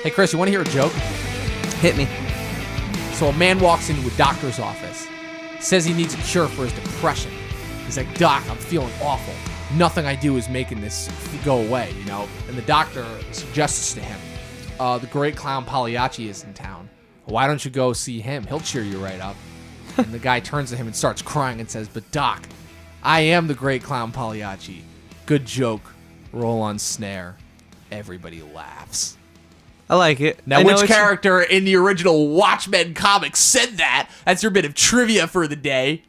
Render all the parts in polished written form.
Hey, Chris, you want to hear a joke? Hit me. So a man walks into a doctor's office, says he needs a cure for his depression. He's like, Doc, I'm feeling awful. Nothing I do is making this go away, you know? And the doctor suggests to him, the great clown Pagliacci is in town. Why don't you go see him? He'll cheer you right up. And the guy turns to him and starts crying and says, but Doc, I am the great clown Pagliacci. Good joke. Roll on snare. Everybody laughs. I like it. Now, which character in the original Watchmen comics said that? That's your bit of trivia for the day.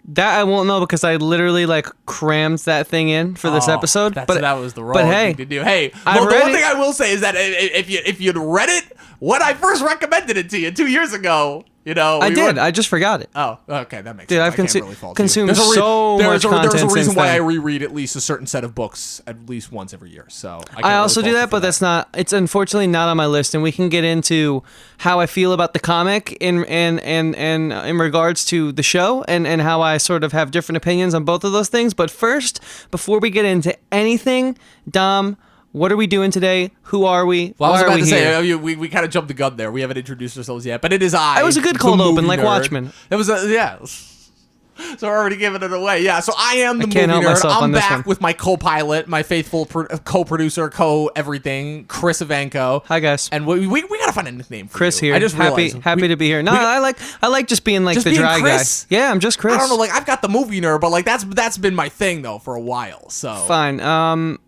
That I won't know because I literally crammed that thing in for this episode. That was the wrong thing to do. Hey, the one thing I will say is that if you'd read it when I first recommended it to you 2 years ago, you know. I did. I just forgot it. Oh, okay. That makes sense. I've consumed so much content. There's a reason why I then. reread at least a certain set of books at least once every year. So I also do that, but that's not. It's unfortunately not on my list, and we can get into how I feel about the comic in regards to the show, and how I sort of have different opinions on both of those things. But first, before we get into anything, Dom, what are we doing today? Who are we? Well, I was Why about are we to here? say, we kind of jumped the gun there. We haven't introduced ourselves yet, but it is I. It was a good cold open, like nerd. Watchmen. It was yeah. So we're already giving it away. Yeah, so I am the movie help nerd. myself I'm on this back one. with my co-pilot, my faithful co-producer, co-everything, Chris Evanko. Hi, guys. And we gotta find a nickname for Chris you. here. I just realized. happy to be here. No, I like just being just the being dry Chris? guy. Yeah, I'm just Chris. I don't know, I've got the movie nerd, but that's been my thing though for a while. So fine.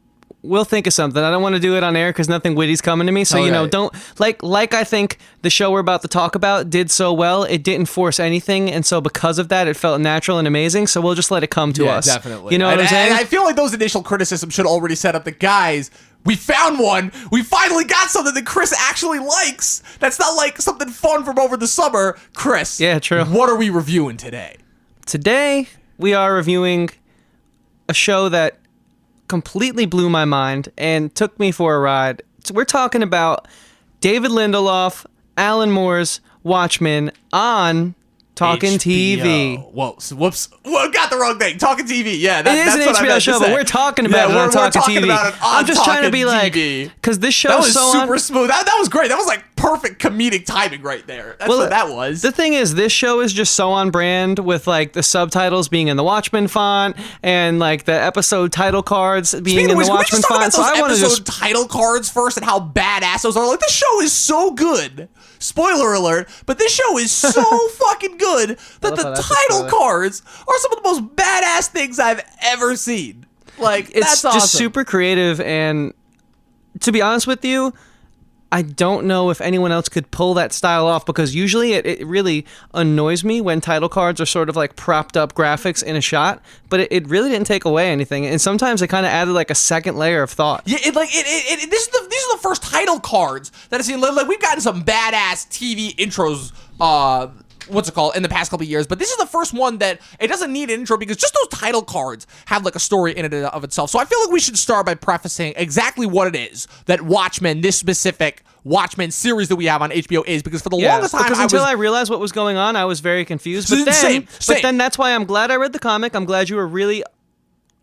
We'll think of something. I don't want to do it on air because nothing witty's coming to me. So, don't like I think the show we're about to talk about did so well. It didn't force anything. And so because of that, it felt natural and amazing. So we'll just let it come to us. Definitely. You know what I'm saying? And I feel like those initial criticisms should already set up the guys. We found one. We finally got something that Chris actually likes. That's not like something fun from over the summer. Chris. Yeah, true. What are we reviewing today? Today, we are reviewing a show that completely blew my mind and took me for a ride. So we're talking about David Lindelof, Alan Moore's Watchmen on Talking HBO. TV. Whoa, whoops. Got the wrong thing. Talking TV. Yeah, that's what I HBO meant show, to but say. we're talking about it on Talking TV. About it on I'm just trying to be TV. because this show that was so super smooth. That was great. That was perfect comedic timing right there. That's what that was. The thing is, this show is just so on brand with the subtitles being in the Watchmen font and the episode title cards being in the Watchmen font. So I want to title cards first and how badass those are. This show is so good. Spoiler alert, but this show is so fucking good that the title cards are some of the most badass things I've ever seen. It's that's awesome. just super creative, and to be honest with you, I don't know if anyone else could pull that style off because usually it really annoys me when title cards are sort of propped up graphics in a shot, but it really didn't take away anything, and sometimes it kind of added a second layer of thought. Yeah, these are the first title cards that I've seen. We've gotten some badass TV intros. In the past couple of years, but this is the first one that it doesn't need an intro because just those title cards have a story in and of itself. So I feel like we should start by prefacing exactly what it is that Watchmen, this specific Watchmen series that we have on HBO is, because for the longest time until I realized what was going on, I was very confused. But then that's why I'm glad I read the comic. I'm glad you were really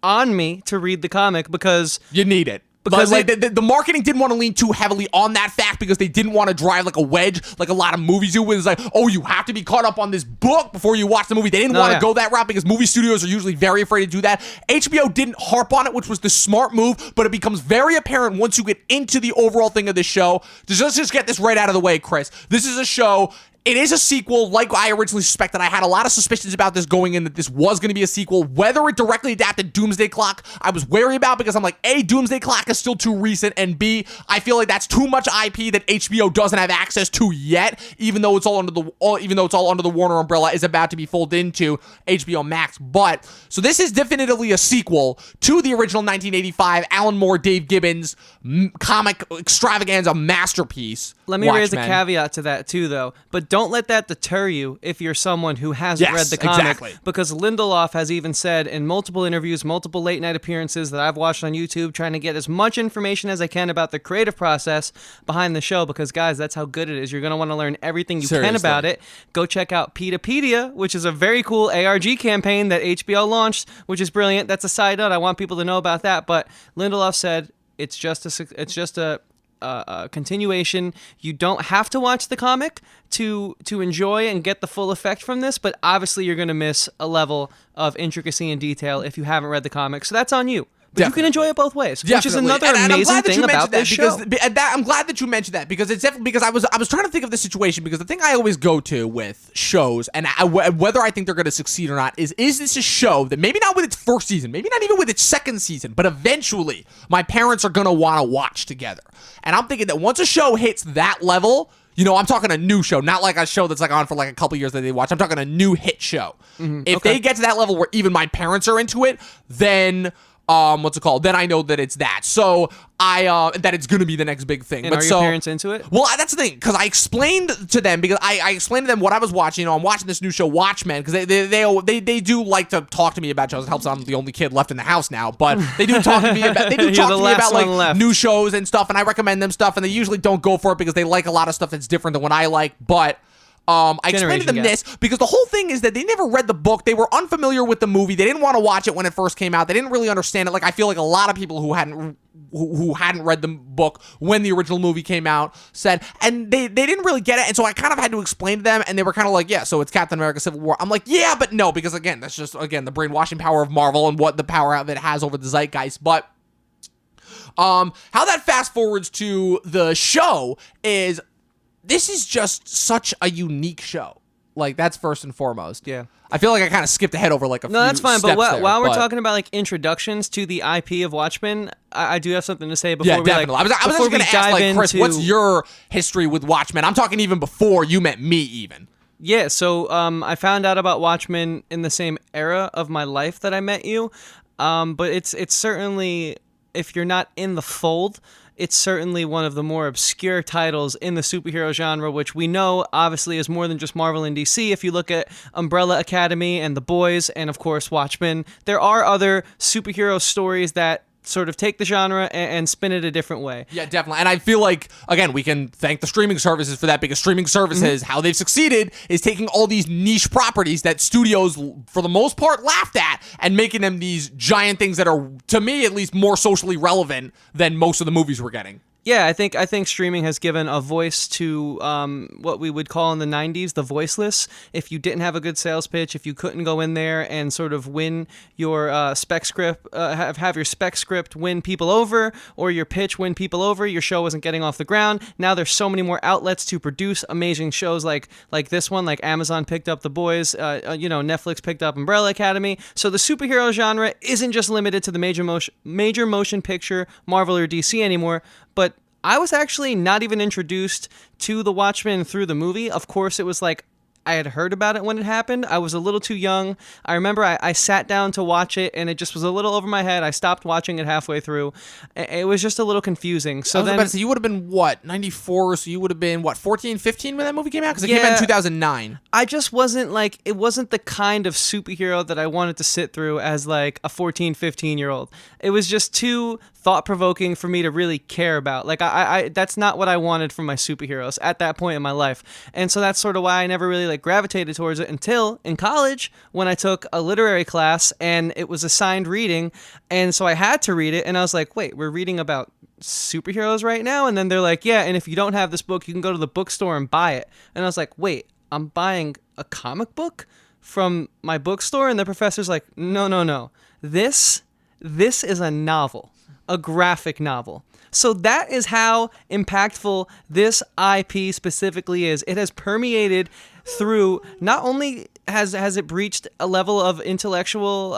on me to read the comic because you need it. Because the marketing didn't want to lean too heavily on that fact because they didn't want to drive a wedge like a lot of movies do. It's you have to be caught up on this book before you watch the movie. They didn't want to go that route because movie studios are usually very afraid to do that. HBO didn't harp on it, which was the smart move, but it becomes very apparent once you get into the overall thing of the show. Let's just get this right out of the way, Chris. This is a show. It is a sequel, like I originally suspected. I had a lot of suspicions about this going in, that this was going to be a sequel. Whether it directly adapted Doomsday Clock, I was wary about because I'm A, Doomsday Clock is still too recent, and B, I feel like that's too much IP that HBO doesn't have access to yet, even though it's all under the Warner umbrella, is about to be folded into HBO Max. But so this is definitively a sequel to the original 1985 Alan Moore, Dave Gibbons comic extravaganza masterpiece. Let me raise a caveat to that too, though. But don't let that deter you if you're someone who hasn't read the comic. Exactly. Because Lindelof has even said in multiple interviews, multiple late night appearances that I've watched on YouTube, trying to get as much information as I can about the creative process behind the show. Because, guys, that's how good it is. You're going to want to learn everything you can about it. Go check out Pedopedia, which is a very cool ARG campaign that HBO launched, which is brilliant. That's a side note. I want people to know about that. But Lindelof said it's just a continuation. You don't have to watch the comic to enjoy and get the full effect from this, but obviously you're going to miss a level of intricacy and detail if you haven't read the comic. So that's on you. But you can enjoy it both ways, which is another amazing thing about this show. I'm glad that you mentioned that because it's definitely because I was trying to think of the situation because the thing I always go to with shows and whether I think they're going to succeed or not is this a show that maybe not with its first season, maybe not even with its second season, but eventually my parents are going to want to watch together. And I'm thinking that once a show hits that level, I'm talking a new show, not like a show that's like on for like a couple years that they watch. I'm talking a new hit show. If they get to that level where even my parents are into it, then then I know that it's that. So that it's going to be the next big thing. And are your parents into it? Well, that's the thing, because I explained to them, because I explained to them what I was watching. I'm watching this new show, Watchmen, because they do like to talk to me about shows. It helps I'm the only kid left in the house now, but they do talk to me about like new shows and stuff, and I recommend them stuff, and they usually don't go for it because they like a lot of stuff that's different than what I like, but I explained to them this because the whole thing is that they never read the book. They were unfamiliar with the movie. They didn't want to watch it when it first came out. They didn't really understand it. Like I feel like a lot of people who hadn't read the book when the original movie came out said, and they didn't really get it. And so I kind of had to explain to them, and they were kind of like, yeah, so it's Captain America Civil War. I'm like, yeah, but no, because again, that's just the brainwashing power of Marvel and what the power of it has over the zeitgeist. But how that fast forwards to the show is, this is just such a unique show. Like, that's first and foremost. Yeah. I feel like I kind of skipped ahead over like a few steps. No, that's fine. But there, while we're talking about like introductions to the IP of Watchmen, I do have something to say before we definitely. I was just going to ask, like, Chris, what's your history with Watchmen? I'm talking even before you met me, even. Yeah. So I found out about Watchmen in the same era of my life that I met you. But it's certainly, if you're not in the fold, it's certainly one of the more obscure titles in the superhero genre, which we know obviously is more than just Marvel and DC. If you look at Umbrella Academy and The Boys and, of course, Watchmen, there are other superhero stories that sort of take the genre and spin it a different way. Yeah, definitely. And I feel like, again, we can thank the streaming services for that, because streaming services, how they've succeeded is taking all these niche properties that studios, for the most part, laughed at and making them these giant things that are, to me at least, more socially relevant than most of the movies we're getting. Yeah, I think streaming has given a voice to what we would call in the 90s the voiceless. If you didn't have a good sales pitch, if you couldn't go in there and sort of win your spec script, have your spec script win people over, or your pitch win people over, your show wasn't getting off the ground. Now there's so many more outlets to produce amazing shows like this one, like Amazon picked up The Boys, Netflix picked up Umbrella Academy. So the superhero genre isn't just limited to the major motion picture, Marvel or DC anymore, but I was actually not even introduced to the Watchmen through the movie. Of course, it was like I had heard about it when it happened. I was a little too young. I remember I sat down to watch it, and it just was a little over my head. I stopped watching it halfway through. It was just a little confusing. So then, so you would have been, what, 94? So you would have been, what, 14, 15 when that movie came out? Because it came out in 2009. I just wasn't, like, it wasn't the kind of superhero that I wanted to sit through as, like, a 14, 15-year-old. It was just too thought-provoking for me to really care about. Like, I that's not what I wanted from my superheroes at that point in my life. And so that's sort of why I never really, like, gravitated towards it until in college when I took a literary class and it was assigned reading, and so I had to read it, and I was like, wait, we're reading about superheroes right now? And then they're like, yeah, and if you don't have this book, you can go to the bookstore and buy it. And I was like, wait, I'm buying a comic book from my bookstore? And the professor's like, no. This is a novel, a graphic novel. So that is how impactful this IP specifically is. It has permeated through, not only has it breached a level of intellectual,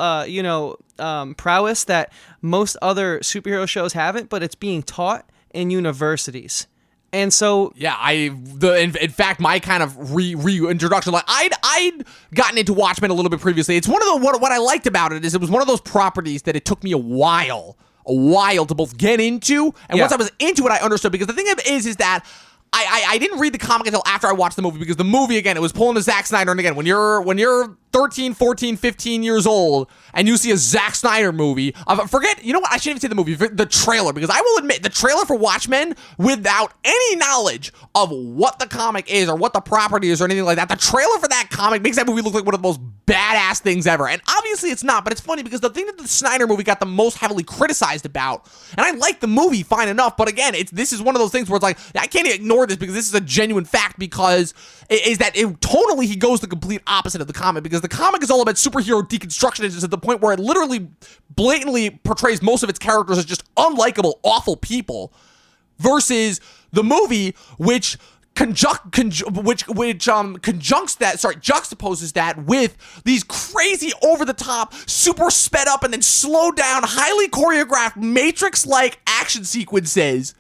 prowess that most other superhero shows haven't, but it's being taught in universities. And so, yeah, in fact, my kind of reintroduction, like I'd gotten into Watchmen a little bit previously. It's one of what I liked about it is it was one of those properties that it took me a while to both get into, and once I was into it, I understood. Because the thing is that I didn't read the comic until after I watched the movie, because the movie, again, it was pulling to Zach Snyder, and again, when you're 13, 14, 15 years old and you see a Zach Snyder movie, forget, you know what, I shouldn't even say the movie, the trailer, because I will admit, the trailer for Watchmen, without any knowledge of what the comic is or what the property is or anything like that, the trailer for that comic makes that movie look like one of the most badass things ever. And obviously it's not, but it's funny because the thing that the Snyder movie got the most heavily criticized about, and I like the movie fine enough, but again, this is one of those things where it's like, I can't ignore this because this is a genuine fact, because is that tonally he goes the complete opposite of the comic, because the comic is all about superhero deconstruction. It's just at the point where it literally blatantly portrays most of its characters as just unlikable, awful people, versus the movie, which juxtaposes that with these crazy, over-the-top, super sped up and then slowed down, highly choreographed, Matrix-like action sequences,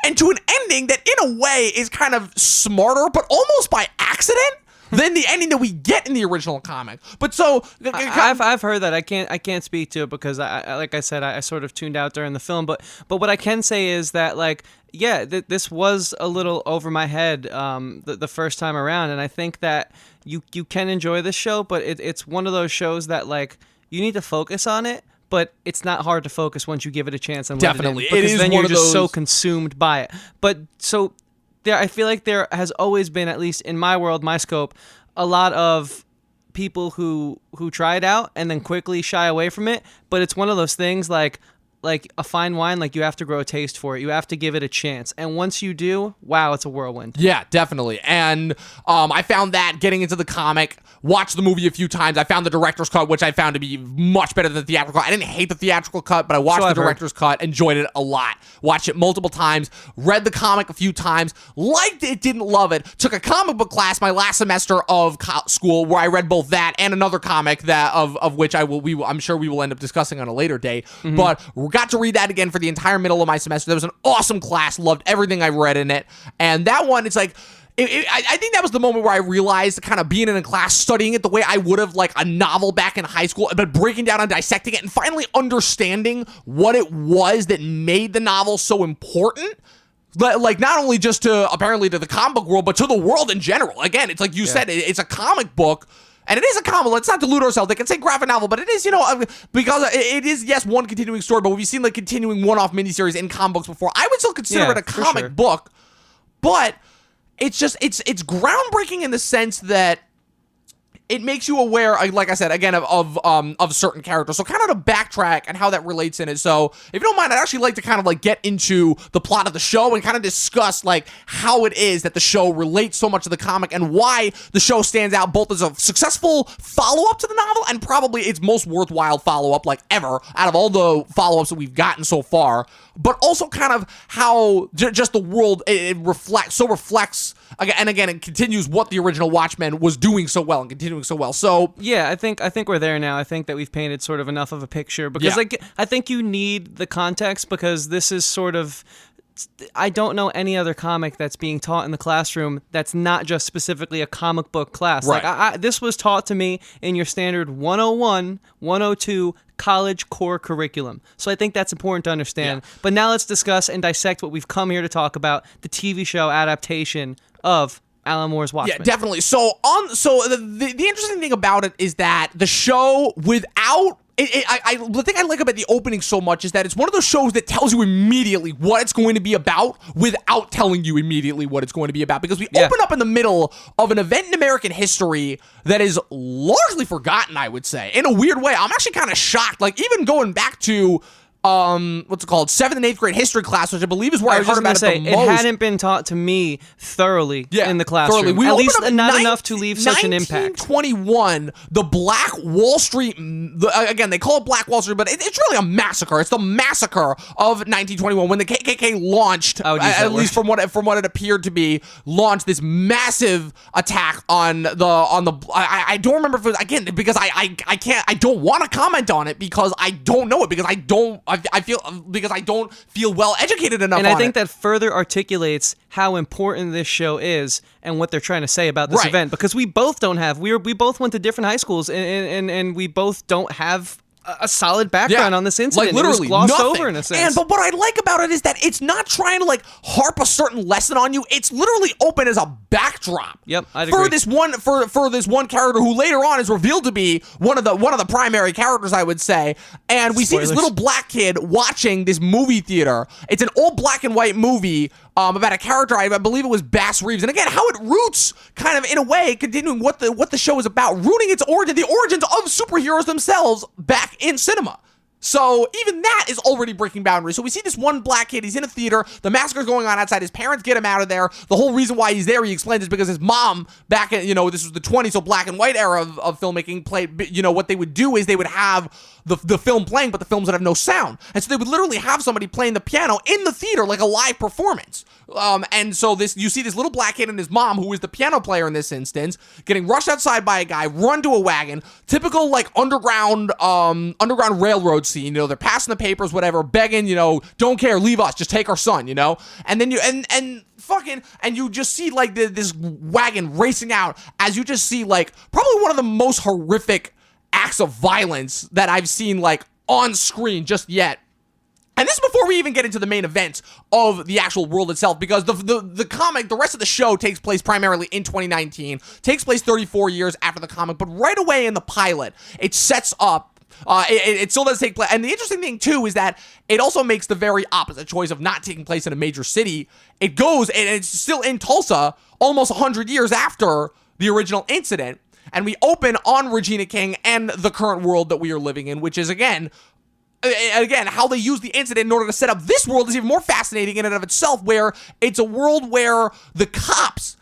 and to an ending that, in a way, is kind of smarter, but almost by accident, than the ending that we get in the original comic. But so I've heard that. I can't speak to it because I like I said, I sort of tuned out during the film. But what I can say is that, like, yeah, this was a little over my head the first time around, and I think that you can enjoy this show, but it's one of those shows that, like, you need to focus on it. But it's not hard to focus once you give it a chance and definitely let it in, because then you're just so those... consumed by it. But so there, I feel like there has always been, at least in my world, my scope, a lot of people who try it out and then quickly shy away from it. But it's one of those things like a fine wine, like you have to grow a taste for it. You have to give it a chance. And once you do, wow, it's a whirlwind. Yeah, definitely. And I found that getting into the comic, watched the movie a few times. I found the director's cut, which I found to be much better than the theatrical cut. I didn't hate the theatrical cut, but I watched the director's cut, enjoyed it a lot. Watched it multiple times, read the comic a few times, liked it, didn't love it. Took a comic book class my last semester of school where I read both that and another comic that of which I'm sure we will end up discussing on a later date. Mm-hmm. But got to read that again for the entire middle of my semester. That was an awesome class. Loved everything I read in it. And that one, it's like, I think that was the moment where I realized, kind of being in a class, studying it the way I would have, like, a novel back in high school, but breaking down and dissecting it and finally understanding what it was that made the novel so important. Like, not only just apparently to the comic book world, but to the world in general. Again, it's like you said, it's a comic book. And it is a comic. Let's not delude ourselves. They can say graphic novel, but it is, because it is, yes, one continuing story, but we've seen, like, continuing one-off miniseries in comic books before. I would still consider it a comic book, but it's just, it's groundbreaking in the sense that it makes you aware, like I said, again, of certain characters. So kind of to backtrack and how that relates in it. So if you don't mind, I'd actually like to kind of, like, get into the plot of the show and kind of discuss, like, how it is that the show relates so much to the comic and why the show stands out both as a successful follow-up to the novel and probably its most worthwhile follow-up, like, ever, out of all the follow-ups that we've gotten so far. But also kind of how just the world, it reflects, and again, it continues what the original Watchmen was doing so well and continuing so well. So yeah, I think we're there now. I think that we've painted sort of enough of a picture, because I think you need the context, because this is sort of, I don't know any other comic that's being taught in the classroom that's not just specifically a comic book class. Right. Like this was taught to me in your standard 101, 102 college core curriculum. So I think that's important to understand. Yeah. But now let's discuss and dissect what we've come here to talk about, the TV show adaptation of Alan Moore's Watchmen. Yeah, definitely. So the interesting thing about it is that the show, without the thing I like about the opening so much is that it's one of those shows that tells you immediately what it's going to be about without telling you immediately what it's going to be about, because we open up in the middle of an event in American history that is largely forgotten, I would say, in a weird way. I'm actually kind of shocked. Like, even going back to what's it called? 7th and 8th grade history class, which I believe is where I heard about it the most. It hadn't been taught to me thoroughly in the classroom. We At least not enough to leave such an impact. 1921, the Black Wall Street, again, they call it Black Wall Street, but it's really a massacre. It's the massacre of 1921 when the KKK launched, at least from what it appeared to be, launched this massive attack on the. I don't remember if it was, again, because I don't want to comment on it because I don't know it, because I don't feel well educated enough. And I think that further articulates how important this show is and what they're trying to say about this event, because we both don't have, we both went to different high schools and we both don't have a solid background on this incident. Like literally it was glossed nothing. over in a sense. But what I like about it is that it's not trying to like harp a certain lesson on you. It's literally open as a backdrop. Yep, I'd for agree. this one for this one character who later on is revealed to be one of the primary characters, I would say. And we see this little black kid watching this movie theater. It's an old black and white movie about a character, I believe it was Bass Reeves. And again, how it roots kind of in a way, continuing what the show is about, rooting its origin, the origins of superheroes themselves back in cinema. So even that is already breaking boundaries. So we see this one black kid. He's in a theater. The massacre's going on outside. His parents get him out of there. The whole reason why he's there, he explains, is because his mom, back in, this was the 20s, so black and white era of filmmaking, played, what they would do is they would have the film playing, but the films would have no sound. And so they would literally have somebody playing the piano in the theater like a live performance. And so you see this little black kid and his mom, who is the piano player in this instance, getting rushed outside by a guy, run to a wagon, typical like underground railroad scene. They're passing the papers, whatever, begging, don't care, leave us, just take our son, and then you just see like this wagon racing out as you just see like probably one of the most horrific acts of violence that I've seen like on screen just yet. And this is before we even get into the main events of the actual world itself, because the comic, the rest of the show takes place primarily in 2019, takes place 34 years after the comic, but right away in the pilot, it sets up, it still does take place. And the interesting thing too is that it also makes the very opposite choice of not taking place in a major city. It goes, and it's still in Tulsa almost 100 years after the original incident. And we open on Regina King and the current world that we are living in, which is, again, how they use the incident in order to set up this world is even more fascinating in and of itself, where it's a world where the cops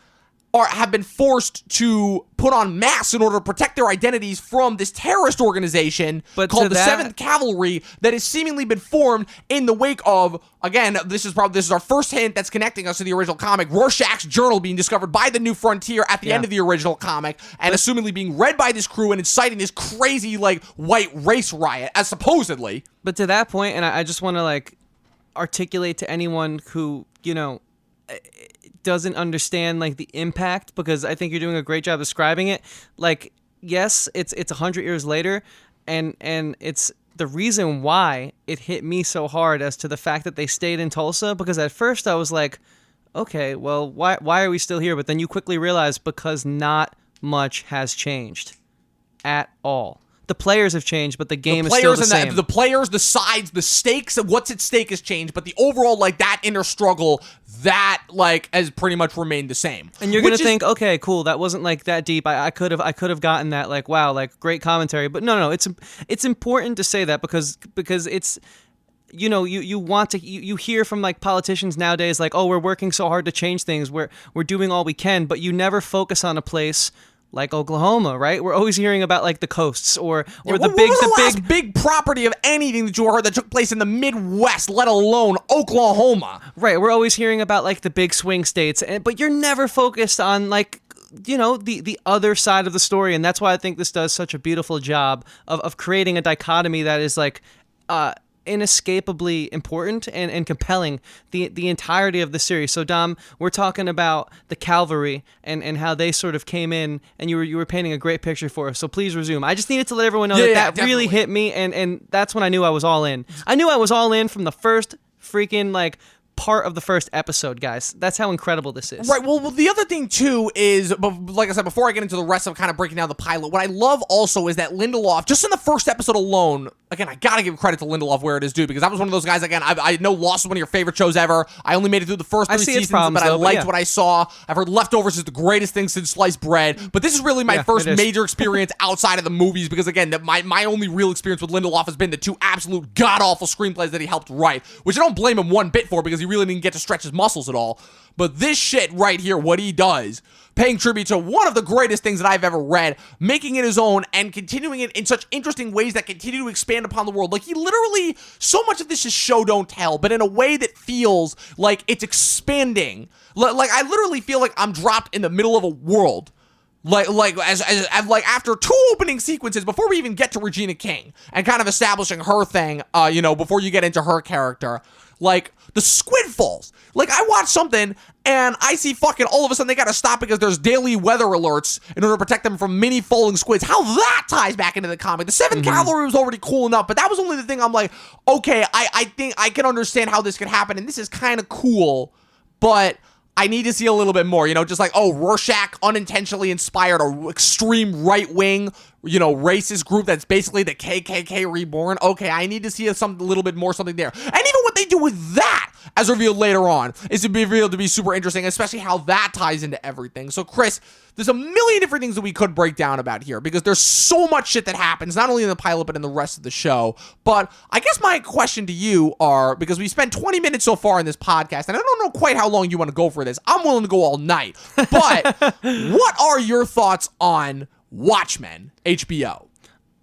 have been forced to put on masks in order to protect their identities from this terrorist organization called the 7th Cavalry that has seemingly been formed in the wake of, again, this is our first hint that's connecting us to the original comic, Rorschach's journal being discovered by the New Frontier at the end of the original comic, and assumingly being read by this crew and inciting this crazy, like, white race riot, as supposedly. But to that point, and I just want to, like, articulate to anyone who, doesn't understand like the impact, because I think you're doing a great job describing it. Like, yes, it's 100 years later, and it's the reason why it hit me so hard as to the fact that they stayed in Tulsa, because at first I was like, okay, well, why are we still here? But then you quickly realize because not much has changed at all. The players have changed, but the game is still the same. The players, the sides, the stakes of what's at stake has changed, but the overall, like, that inner struggle, that, like, has pretty much remained the same. And you're going to think, okay, cool, that wasn't, like, that deep. I could have gotten that, like, wow, like, great commentary. But no, it's important to say that because it's, you want to, you hear from like politicians nowadays, like, oh, we're working so hard to change things. We're doing all we can, but you never focus on a place like Oklahoma, right? We're always hearing about like the coasts or the big property of anything that you heard that took place in the Midwest, let alone Oklahoma. Right. We're always hearing about like the big swing states, but you're never focused on like, the other side of the story. And that's why I think this does such a beautiful job of creating a dichotomy that is like, inescapably important and compelling the entirety of the series. So Dom, we're talking about the cavalry and how they sort of came in, and you were painting a great picture for us. So please resume. I just needed to let everyone know that really hit me, and that's when I knew I was all in. I knew I was all in from the first freaking like part of the first episode, guys. That's how incredible this is. Right. Well, the other thing too is, like I said, before I get into the rest of kind of breaking down the pilot, what I love also is that Lindelof, just in the first episode alone, again, I gotta give credit to Lindelof where it is due, because I was one of those guys, again, I know Lost is one of your favorite shows ever. I only made it through the first 3 seasons, but I liked what I saw. I've heard Leftovers is the greatest thing since sliced bread, but this is really my first major experience outside of the movies, because again, my only real experience with Lindelof has been the 2 absolute god-awful screenplays that he helped write, which I don't blame him one bit for, because he really didn't get to stretch his muscles at all. But this shit right here, what he does, paying tribute to one of the greatest things that I've ever read, making it his own, and continuing it in such interesting ways that continue to expand upon the world. Like, he literally, so much of this is show don't tell, but in a way that feels like it's expanding. Like, I literally feel like I'm dropped in the middle of a world. Like after 2 opening sequences before we even get to Regina King and kind of establishing her thing, before you get into her character. Like, the squid falls. Like, I watch something, and I see fucking all of a sudden they gotta stop because there's daily weather alerts in order to protect them from mini falling squids. How that ties back into the comic. The 7 cavalry was already cool enough, but that was only the thing I'm like, okay, I think I can understand how this could happen, and this is kind of cool, but I need to see a little bit more, just like, oh, Rorschach unintentionally inspired a extreme right-wing, racist group that's basically the KKK reborn. Okay, I need to see a little bit more something there. And even what they do with that, as revealed later on, is to be revealed to be super interesting, especially how that ties into everything. So, Chris, there's a million different things that we could break down about here because there's so much shit that happens, not only in the pilot, but in the rest of the show. But I guess my question to you are, because we spent 20 minutes so far in this podcast, and I don't know quite how long you want to go for this. I'm willing to go all night. But what are your thoughts on Watchmen, HBO?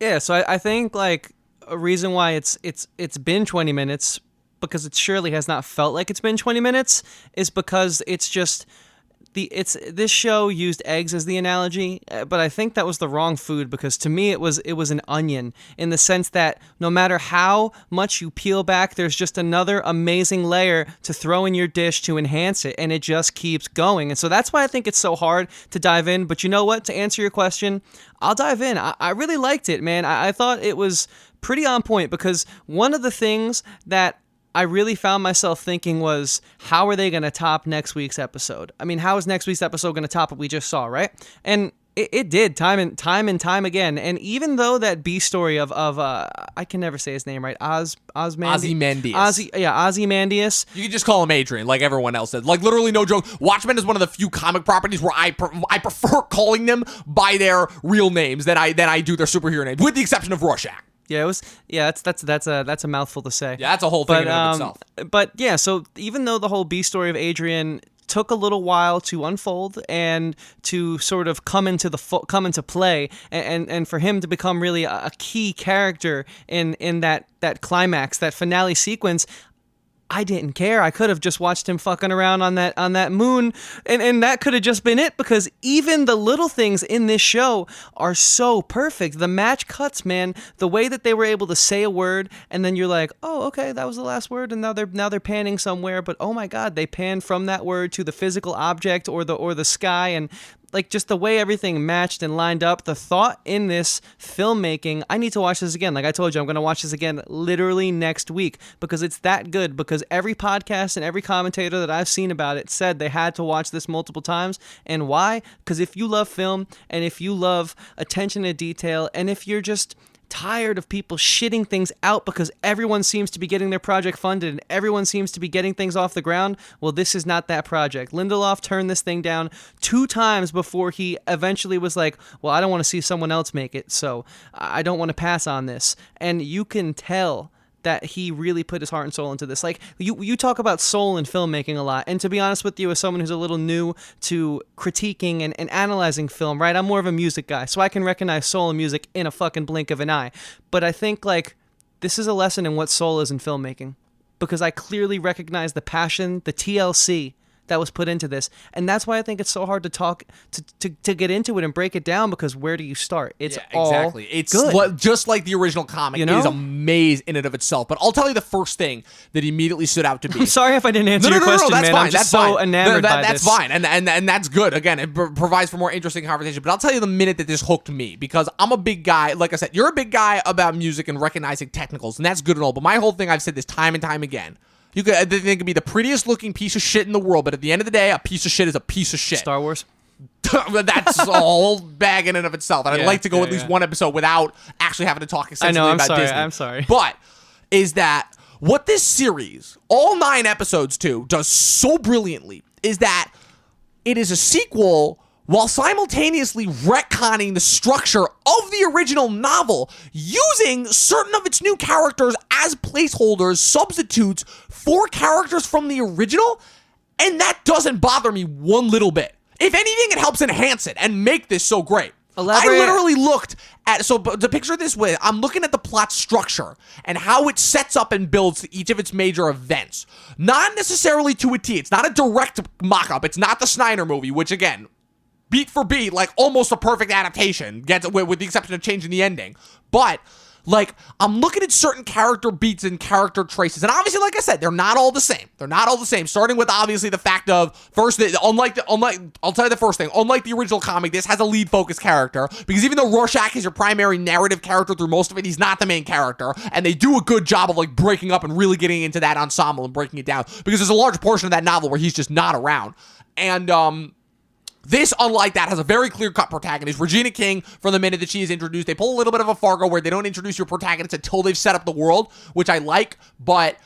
Yeah, so I think like a reason why it's been 20 minutes, because it surely has not felt like it's been 20 minutes, is because it's just this show used eggs as the analogy, but I think that was the wrong food, because to me it was an onion, in the sense that no matter how much you peel back, there's just another amazing layer to throw in your dish to enhance it, and it just keeps going. And so that's why I think it's so hard to dive in. But you know what? To answer your question, I'll dive in. I really liked it, man. I thought it was pretty on point, because one of the things that I really found myself thinking was, how are they going to top next week's episode? I mean, how is next week's episode going to top what we just saw, right? And it did time and time again. And even though that B story of I can never say his name right, Ozymandias. Ozymandias. You can just call him Adrian, like everyone else did. Like, literally, no joke. Watchmen is one of the few comic properties where I prefer calling them by their real names than I do their superhero names, with the exception of Rorschach. Yeah, it was. Yeah, that's a mouthful to say. Yeah, that's a whole thing in and of itself. But yeah, so even though the whole B story of Adrian took a little while to unfold and to sort of come into play, and for him to become really a key character in that climax, that finale sequence, I didn't care. I could have just watched him fucking around on that moon, and that could have just been it, because even the little things in this show are so perfect. The match cuts, man, the way that they were able to say a word, and then you're like, oh, okay, that was the last word, and now they're panning somewhere, but oh my god, they pan from that word to the physical object or the sky, and like just the way everything matched and lined up, the thought in this filmmaking. I need to watch this again. Like I told you, I'm going to watch this again literally next week, because it's that good. Because every podcast and every commentator that I've seen about it said they had to watch this multiple times. And why? Because if you love film, and if you love attention to detail, and if you're just tired of people shitting things out because everyone seems to be getting their project funded and everyone seems to be getting things off the ground, well, this is not that project. Lindelof turned this thing down 2 times before he eventually was like, well, I don't want to see someone else make it, so I don't want to pass on this. And you can tell that he really put his heart and soul into this. Like, you talk about soul in filmmaking a lot, and to be honest with you, as someone who's a little new to critiquing and analyzing film, right, I'm more of a music guy, so I can recognize soul in music in a fucking blink of an eye. But I think, like, this is a lesson in what soul is in filmmaking, because I clearly recognize the passion, the TLC that was put into this, and that's why I think it's so hard to talk to get into it and break it down, because where do you start? It's exactly. It's good. Just like the original comic, it is a maze in and of itself. But I'll tell you the first thing that immediately stood out to me. I'm sorry if I didn't answer your question, that's man. Fine. I'm just so enamored by this. That's fine, and that's good. Again, it provides for more interesting conversation. But I'll tell you the minute that this hooked me, because I'm a big guy. Like I said, you're a big guy about music and recognizing technicals, and that's good and all. But my whole thing, I've said this time and time again. They could be the prettiest looking piece of shit in the world, but at the end of the day, a piece of shit is a piece of shit. Star Wars? That's a whole bag in and of itself. And I'd like to go at least one episode without actually having to talk extensively about Disney. I'm sorry. But is that what this series, all 9 episodes too, does so brilliantly is that it is a sequel while simultaneously retconning the structure of the original novel, using certain of its new characters as placeholders, substitutes for characters from the original, and that doesn't bother me one little bit. If anything, it helps enhance it and make this so great. Elaborate. I literally looked at, so to picture it this way, I'm looking at the plot structure and how it sets up and builds to each of its major events. Not necessarily to a T. It's not a direct mock-up. It's not the Snyder movie, which again, beat for beat, like almost a perfect adaptation, with the exception of changing the ending. But like, I'm looking at certain character beats and character traces, and obviously, like I said, they're not all the same. They're not all the same. Starting with obviously the fact of first, unlike I'll tell you the first thing. Unlike the original comic, this has a lead focused character, because even though Rorschach is your primary narrative character through most of it, he's not the main character, and they do a good job of like breaking up and really getting into that ensemble and breaking it down, because there's a large portion of that novel where he's just not around. And this, unlike that, has a very clear-cut protagonist. Regina King, from the minute that she is introduced, they pull a little bit of a Fargo where they don't introduce your protagonist until they've set up the world, which I like, but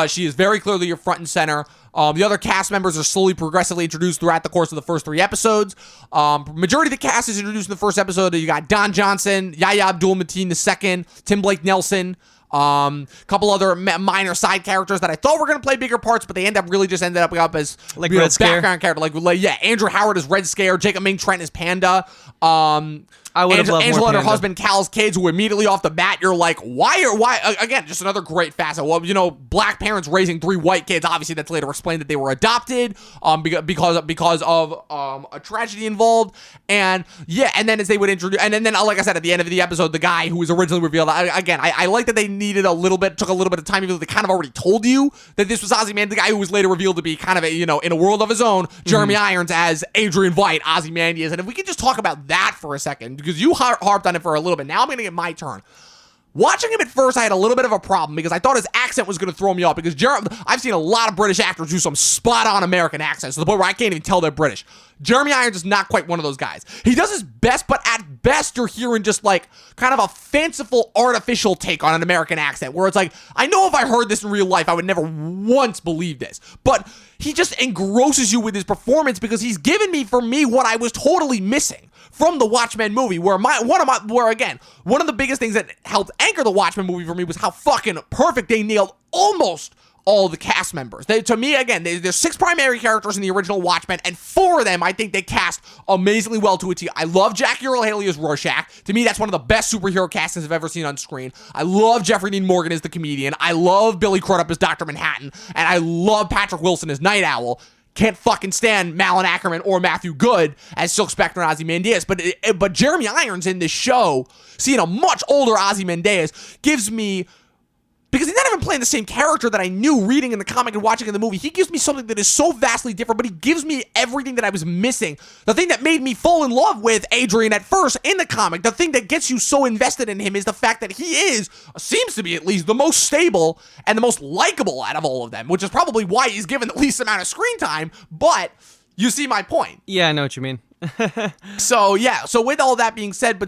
she is very clearly your front and center. The other cast members are slowly, progressively introduced throughout the course of the first 3 episodes. Majority of the cast is introduced in the first episode. You got Don Johnson, Yahya Abdul-Mateen II, Tim Blake Nelson, couple other minor side characters that I thought were going to play bigger parts, but they ended up as like Red Scare. Background character. Like yeah, Andrew Howard is Red Scare, Jacob Ming Trent is Panda. I would have loved Angela more and her Panda. husband Cal's kids, who immediately off the bat you're like, why? Again, just another great facet. Well, black parents raising 3 white kids. Obviously, that's later explained that they were adopted because of a tragedy involved. And yeah, and then as they would introduce, and then like I said, at the end of the episode, the guy who was originally revealed. I like that they took a little bit of time, even though they kind of already told you that this was Ozymandias, the guy who was later revealed to be kind of a, in a world of his own, Jeremy Irons as Adrian Veidt, Ozymandias. And if we could just talk about that for a second, because you harped on it for a little bit. Now I'm going to get my turn. Watching him at first, I had a little bit of a problem because I thought his accent was going to throw me off, because I've seen a lot of British actors do some spot-on American accents to the point where I can't even tell they're British. Jeremy Irons is not quite one of those guys. He does his best, but at best you're hearing just like kind of a fanciful, artificial take on an American accent, where it's like, I know if I heard this in real life, I would never once believe this. But he just engrosses you with his performance, because he's given me, for me, what I was totally missing from the Watchmen movie, where one of the biggest things that helped anchor the Watchmen movie for me was how fucking perfect they nailed almost all the cast members. To me, again, there's 6 primary characters in the original Watchmen, and 4 of them I think they cast amazingly well to a T. I love Jackie Earle Haley as Rorschach. To me, that's one of the best superhero castings I've ever seen on screen. I love Jeffrey Dean Morgan as the comedian. I love Billy Crudup as Dr. Manhattan, and I love Patrick Wilson as Night Owl. Can't fucking stand Malin Ackerman or Matthew Good as Silk Spectre and Ozymandias, but Jeremy Irons in this show, seeing a much older Ozymandias, gives me, because he's not even playing the same character that I knew reading in the comic and watching in the movie. He gives me something that is so vastly different, but he gives me everything that I was missing. The thing that made me fall in love with Adrian at first in the comic, the thing that gets you so invested in him, is the fact that he seems to be at least the most stable and the most likable out of all of them, which is probably why he's given the least amount of screen time, but you see my point. Yeah, I know what you mean. So with all that being said,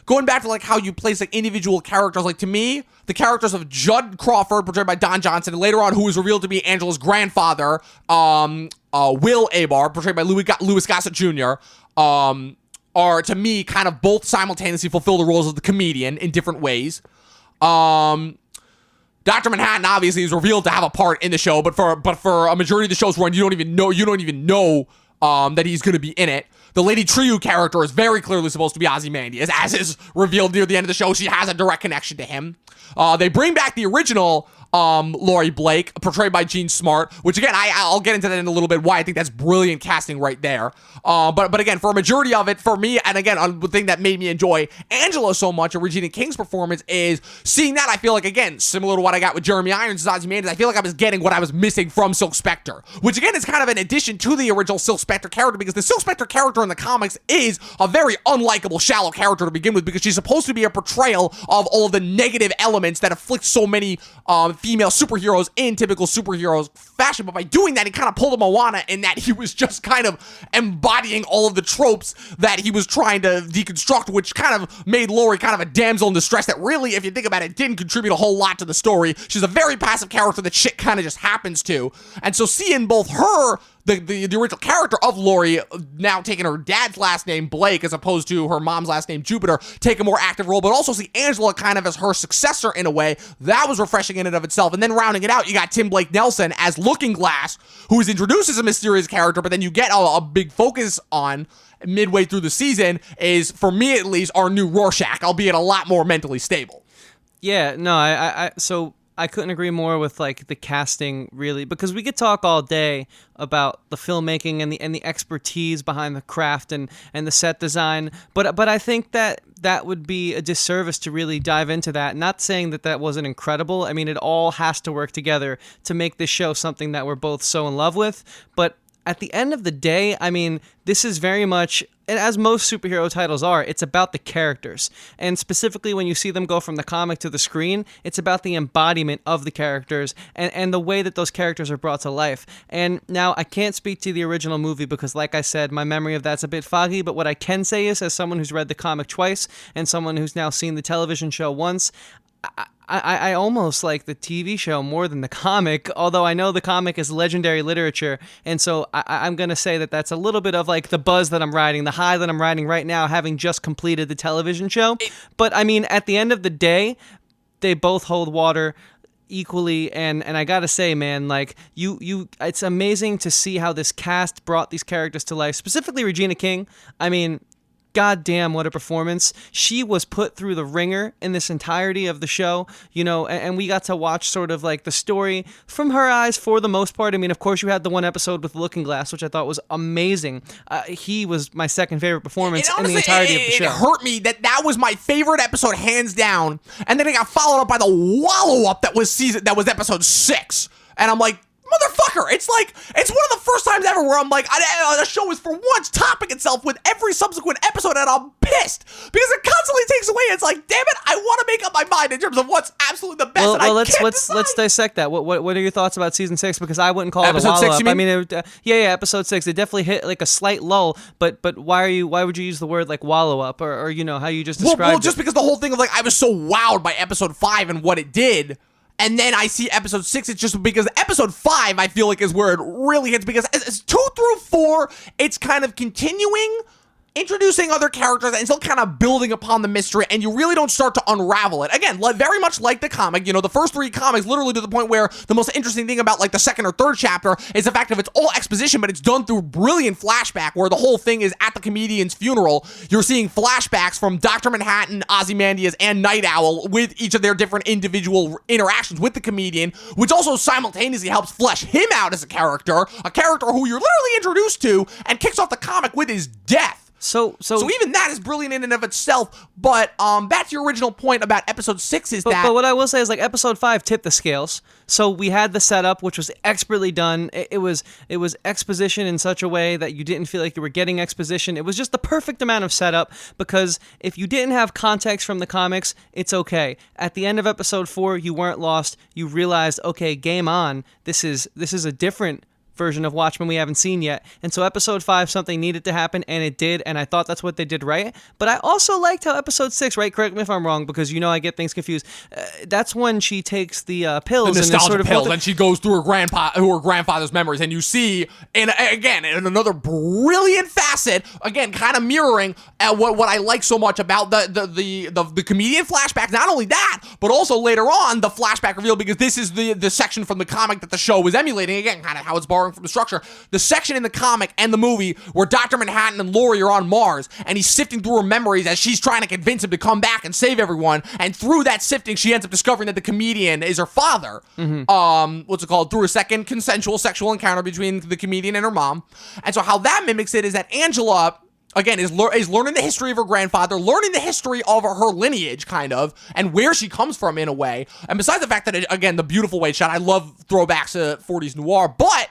going back to like how you place like individual characters, like to me, the characters of Judd Crawford, portrayed by Don Johnson, and later on who was revealed to be Angela's grandfather, Will Abar, portrayed by Louis Gossett Jr., are to me kind of both simultaneously fulfill the roles of the comedian in different ways. Dr. Manhattan obviously is revealed to have a part in the show, but for a majority of the show's run, you don't even know that he's going to be in it. The Lady Trieu character is very clearly supposed to be Ozymandias, as is revealed near the end of the show. She has a direct connection to him. They bring back the original Laurie Blake, portrayed by Jean Smart, which again, I'll get into that in a little bit, why I think that's brilliant casting right there. But again, for a majority of it, for me, and again, the thing that made me enjoy Angela so much, and Regina King's performance, is seeing that. I feel like, again, similar to what I got with Jeremy Irons as Ozymandias, I feel like I was getting what I was missing from Silk Spectre, which again is kind of an addition to the original Silk Spectre character, because the Silk Spectre character in the comics is a very unlikable, shallow character to begin with, because she's supposed to be a portrayal of all of the negative elements that afflict so many female superheroes in typical superheroes fashion. But by doing that, he kind of pulled a Moana in that he was just kind of embodying all of the tropes that he was trying to deconstruct, which kind of made Laurie kind of a damsel in distress that really, if you think about it, didn't contribute a whole lot to the story. She's a very passive character that shit kind of just happens to. And so seeing both her, the original character of Laurie, now taking her dad's last name, Blake, as opposed to her mom's last name, Jupiter, take a more active role, but also see Angela kind of as her successor in a way, that was refreshing in and of itself. And then rounding it out, you got Tim Blake Nelson as Looking Glass, who is introduced as a mysterious character, but then you get a big focus on midway through the season is, for me at least, our new Rorschach, albeit a lot more mentally stable. Yeah, no, so I couldn't agree more with like the casting, really, because we could talk all day about the filmmaking and the expertise behind the craft and the set design, but I think that that would be a disservice to really dive into that. Not saying that that wasn't incredible. I mean, it all has to work together to make this show something that we're both so in love with. But at the end of the day, I mean, this is very much, and as most superhero titles are, it's about the characters. And specifically when you see them go from the comic to the screen, it's about the embodiment of the characters and the way that those characters are brought to life. And now I can't speak to the original movie because, like I said, my memory of that's a bit foggy, but what I can say is, as someone who's read the comic twice and someone who's now seen the television show once, I almost like the TV show more than the comic, although I know the comic is legendary literature, and so I'm going to say that that's a little bit of like the buzz that I'm riding, the high that I'm riding right now, having just completed the television show. But I mean, at the end of the day, they both hold water equally, and I gotta say, man, like you it's amazing to see how this cast brought these characters to life, specifically Regina King. I mean, God damn, what a performance. She was put through the ringer in this entirety of the show, you know, and we got to watch sort of like the story from her eyes for the most part. I mean, of course, you had the one episode with Looking Glass, which I thought was amazing. He was my second favorite performance in the entirety of the show. It hurt me that was my favorite episode, hands down, and then it got followed up by the wallow-up that was episode 6. And I'm like, motherfucker, it's like, it's one of the first times ever where I'm like, the show is for once topping itself with every subsequent episode, and I'm pissed because it constantly takes away. It's like, damn it, I want to make up my mind in terms of what's absolutely the best. Well, let's dissect that. What are your thoughts about season 6? Because I wouldn't call it a wallow-up. I mean, episode 6, it definitely hit like a slight lull. But why would you use the word like wallow-up or you know how you just described well, just because the whole thing of like I was so wowed by episode 5 and what it did. And then I see episode 6, it's just because episode 5, I feel like, is where it really hits. Because as 2 through 4, it's kind of continuing, introducing other characters, and still kind of building upon the mystery, and you really don't start to unravel it. Again, very much like the comic, you know, the first 3 comics, literally to the point where the most interesting thing about, like, the second or third chapter is the fact that it's all exposition, but it's done through brilliant flashback, where the whole thing is at the comedian's funeral. You're seeing flashbacks from Dr. Manhattan, Ozymandias, and Night Owl with each of their different individual interactions with the comedian, which also simultaneously helps flesh him out as a character who you're literally introduced to, and kicks off the comic with his death. So even that is brilliant in and of itself. But back to your original point about episode 6 is that. But what I will say is, like, episode 5 tipped the scales. So we had the setup, which was expertly done. It was exposition in such a way that you didn't feel like you were getting exposition. It was just the perfect amount of setup, because if you didn't have context from the comics, it's okay. At the end of episode 4, you weren't lost. You realized, okay, game on. This is a different version of Watchmen we haven't seen yet. And so episode 5, something needed to happen, and it did, and I thought that's what they did right. But I also liked how episode 6, right, correct me if I'm wrong, because you know I get things confused, that's when she takes the pills, the nostalgia and sort of pills, and she goes through her grandfather's memories, and you see, in another brilliant facet, again, kind of mirroring what I like so much about the comedian flashback. Not only that, but also later on the flashback reveal, because this is the section from the comic that the show was emulating, again, kind of how it's borrowing from the structure. The section in the comic and the movie where Dr. Manhattan and Laurie are on Mars, and he's sifting through her memories as she's trying to convince him to come back and save everyone. And through that sifting, she ends up discovering that the comedian is her father. Mm-hmm. Through a second consensual sexual encounter between the comedian and her mom. And so how that mimics it is that Angela, again, is learning the history of her grandfather, learning the history of her lineage, kind of, and where she comes from in a way. And besides the fact that, again, the beautiful way it's shot, I love throwbacks to 40s noir, but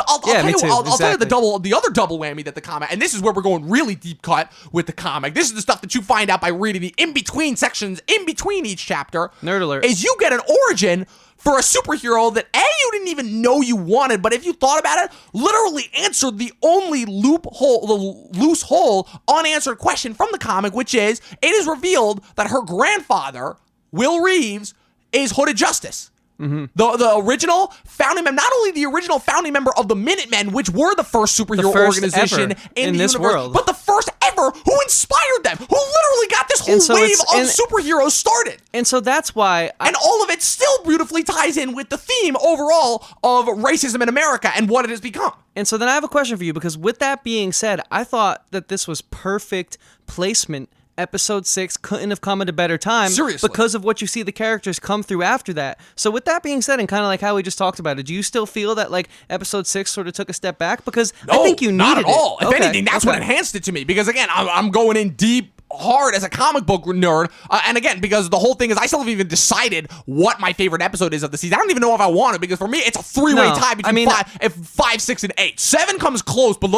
I'll tell you the other double whammy that the comic, and this is where we're going really deep cut with the comic. This is the stuff that you find out by reading the in-between sections, in between each chapter. Nerd alert. Is you get an origin for a superhero that you didn't even know you wanted, but if you thought about it, literally answered the only loose hole, unanswered question from the comic, which is, it is revealed that her grandfather, Will Reeves, is Hooded Justice. Mm-hmm. The original founding member, not only the original founding member of the Minutemen, which were the first superhero organization in the this universe, world, but the first ever who inspired them, who literally got this whole wave of superheroes started. And so that's why... And all of it still beautifully ties in with the theme overall of racism in America and what it has become. And so then I have a question for you, because with that being said, I thought that this was perfect placement. Episode 6 couldn't have come at a better time. Seriously. Because of what you see the characters come through after that. So with that being said, and kind of like how we just talked about it, do you still feel that like episode 6 sort of took a step back? Because I think you needed it. Not at all. If anything, that's what enhanced it to me. Because again, I'm going in deep hard as a comic book nerd, and again, because the whole thing is I still haven't even decided what my favorite episode is of the season. I don't even know if I want it, because for me, it's a three-way tie between 5, 6, and 8. 7 comes close, but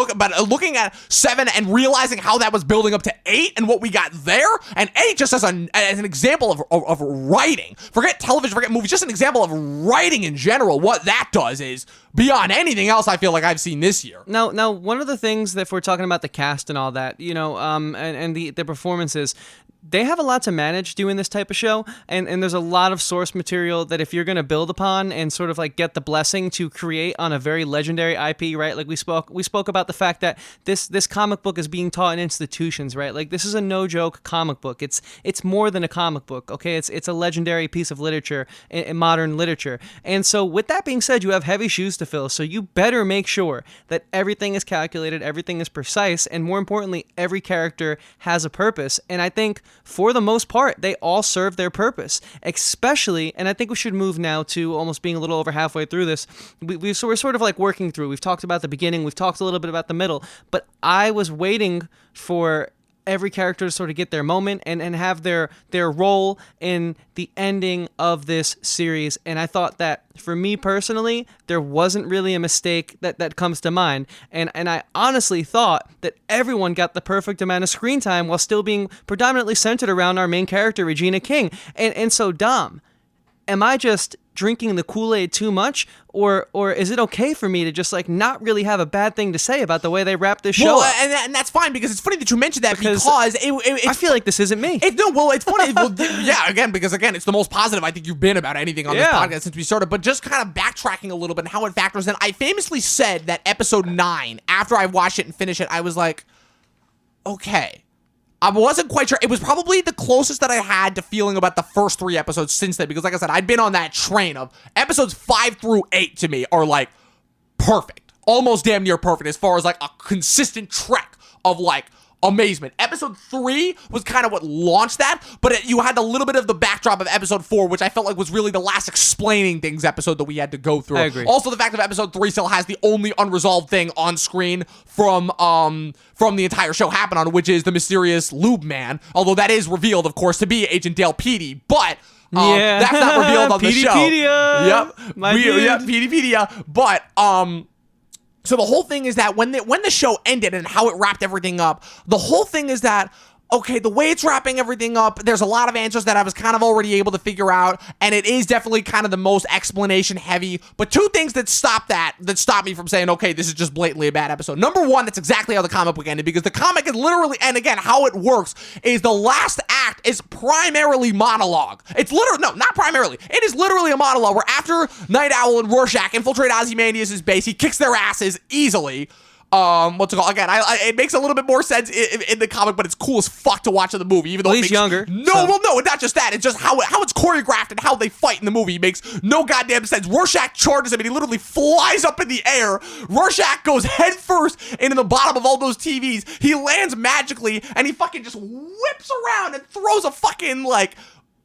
looking at 7 and realizing how that was building up to 8 and what we got there, and 8 just as an example of writing. Forget television, forget movies, just an example of writing in general. What that does is beyond anything else I feel like I've seen this year. Now, one of the things that if we're talking about the cast and all that, and the performances, they have a lot to manage doing this type of show, and there's a lot of source material that if you're going to build upon and sort of like get the blessing to create on a very legendary IP, right? Like we spoke about the fact that this comic book is being taught in institutions, right? Like this is a no joke comic book. It's more than a comic book, okay? It's a legendary piece of literature in modern literature. And so with that being said, you have heavy shoes to fill. So you better make sure that everything is calculated, everything is precise, and more importantly, every character has a purpose. And I think for the most part, they all serve their purpose, especially, and I think we should move now to almost being a little over halfway through this. We're sort of like working through. We've talked about the beginning. We've talked a little bit about the middle, but I was waiting for every character to sort of get their moment and have their role in the ending of this series. And I thought that for me personally, there wasn't really a mistake that comes to mind. And I honestly thought that everyone got the perfect amount of screen time while still being predominantly centered around our main character, Regina King. And so, Dom, am I just drinking the Kool-Aid too much, or is it okay for me to just like not really have a bad thing to say about the way they wrap this show up? And that's fine, because it's funny that you mentioned that, because I feel like this isn't me. It's funny. Because it's the most positive I think you've been about anything on this podcast since we started. But just kind of backtracking a little bit and how it factors in, I famously said that episode 9, after I watched it and finished it, I was like, okay. I wasn't quite sure. It was probably the closest that I had to feeling about the first 3 episodes since then, because like I said, I'd been on that train of episodes 5 through 8 to me are like perfect. Almost damn near perfect as far as like a consistent trek of like amazement. Episode 3 was kind of what launched that, but you had a little bit of the backdrop of episode 4, which I felt like was really the last explaining things episode that we had to go through. I agree. Also, the fact that episode 3 still has the only unresolved thing on screen from the entire show happen on, which is the mysterious lube man, although that is revealed, of course, to be Agent Dale Petey, but that's not revealed on the show. Yep. Peteypedia. But so the whole thing is that when the show ended and how it wrapped everything up, the whole thing is that, okay, the way it's wrapping everything up, there's a lot of answers that I was kind of already able to figure out, and it is definitely kind of the most explanation heavy. But 2 things that stop me from saying, okay, this is just blatantly a bad episode. Number 1, that's exactly how the comic book ended, because the comic is literally, and again, how it works is the last act is primarily monologue. It's literally, no, not primarily. It is literally a monologue where after Night Owl and Rorschach infiltrate Ozymandias' base, he kicks their asses easily. What's it called? Again, it makes a little bit more sense in the comic, but it's cool as fuck to watch in the movie, even though he's younger. No, not just that. It's just how it's choreographed and how they fight in the movie makes no goddamn sense. Rorschach charges him and he literally flies up in the air. Rorschach goes head first into the bottom of all those TVs. He lands magically and he fucking just whips around and throws a fucking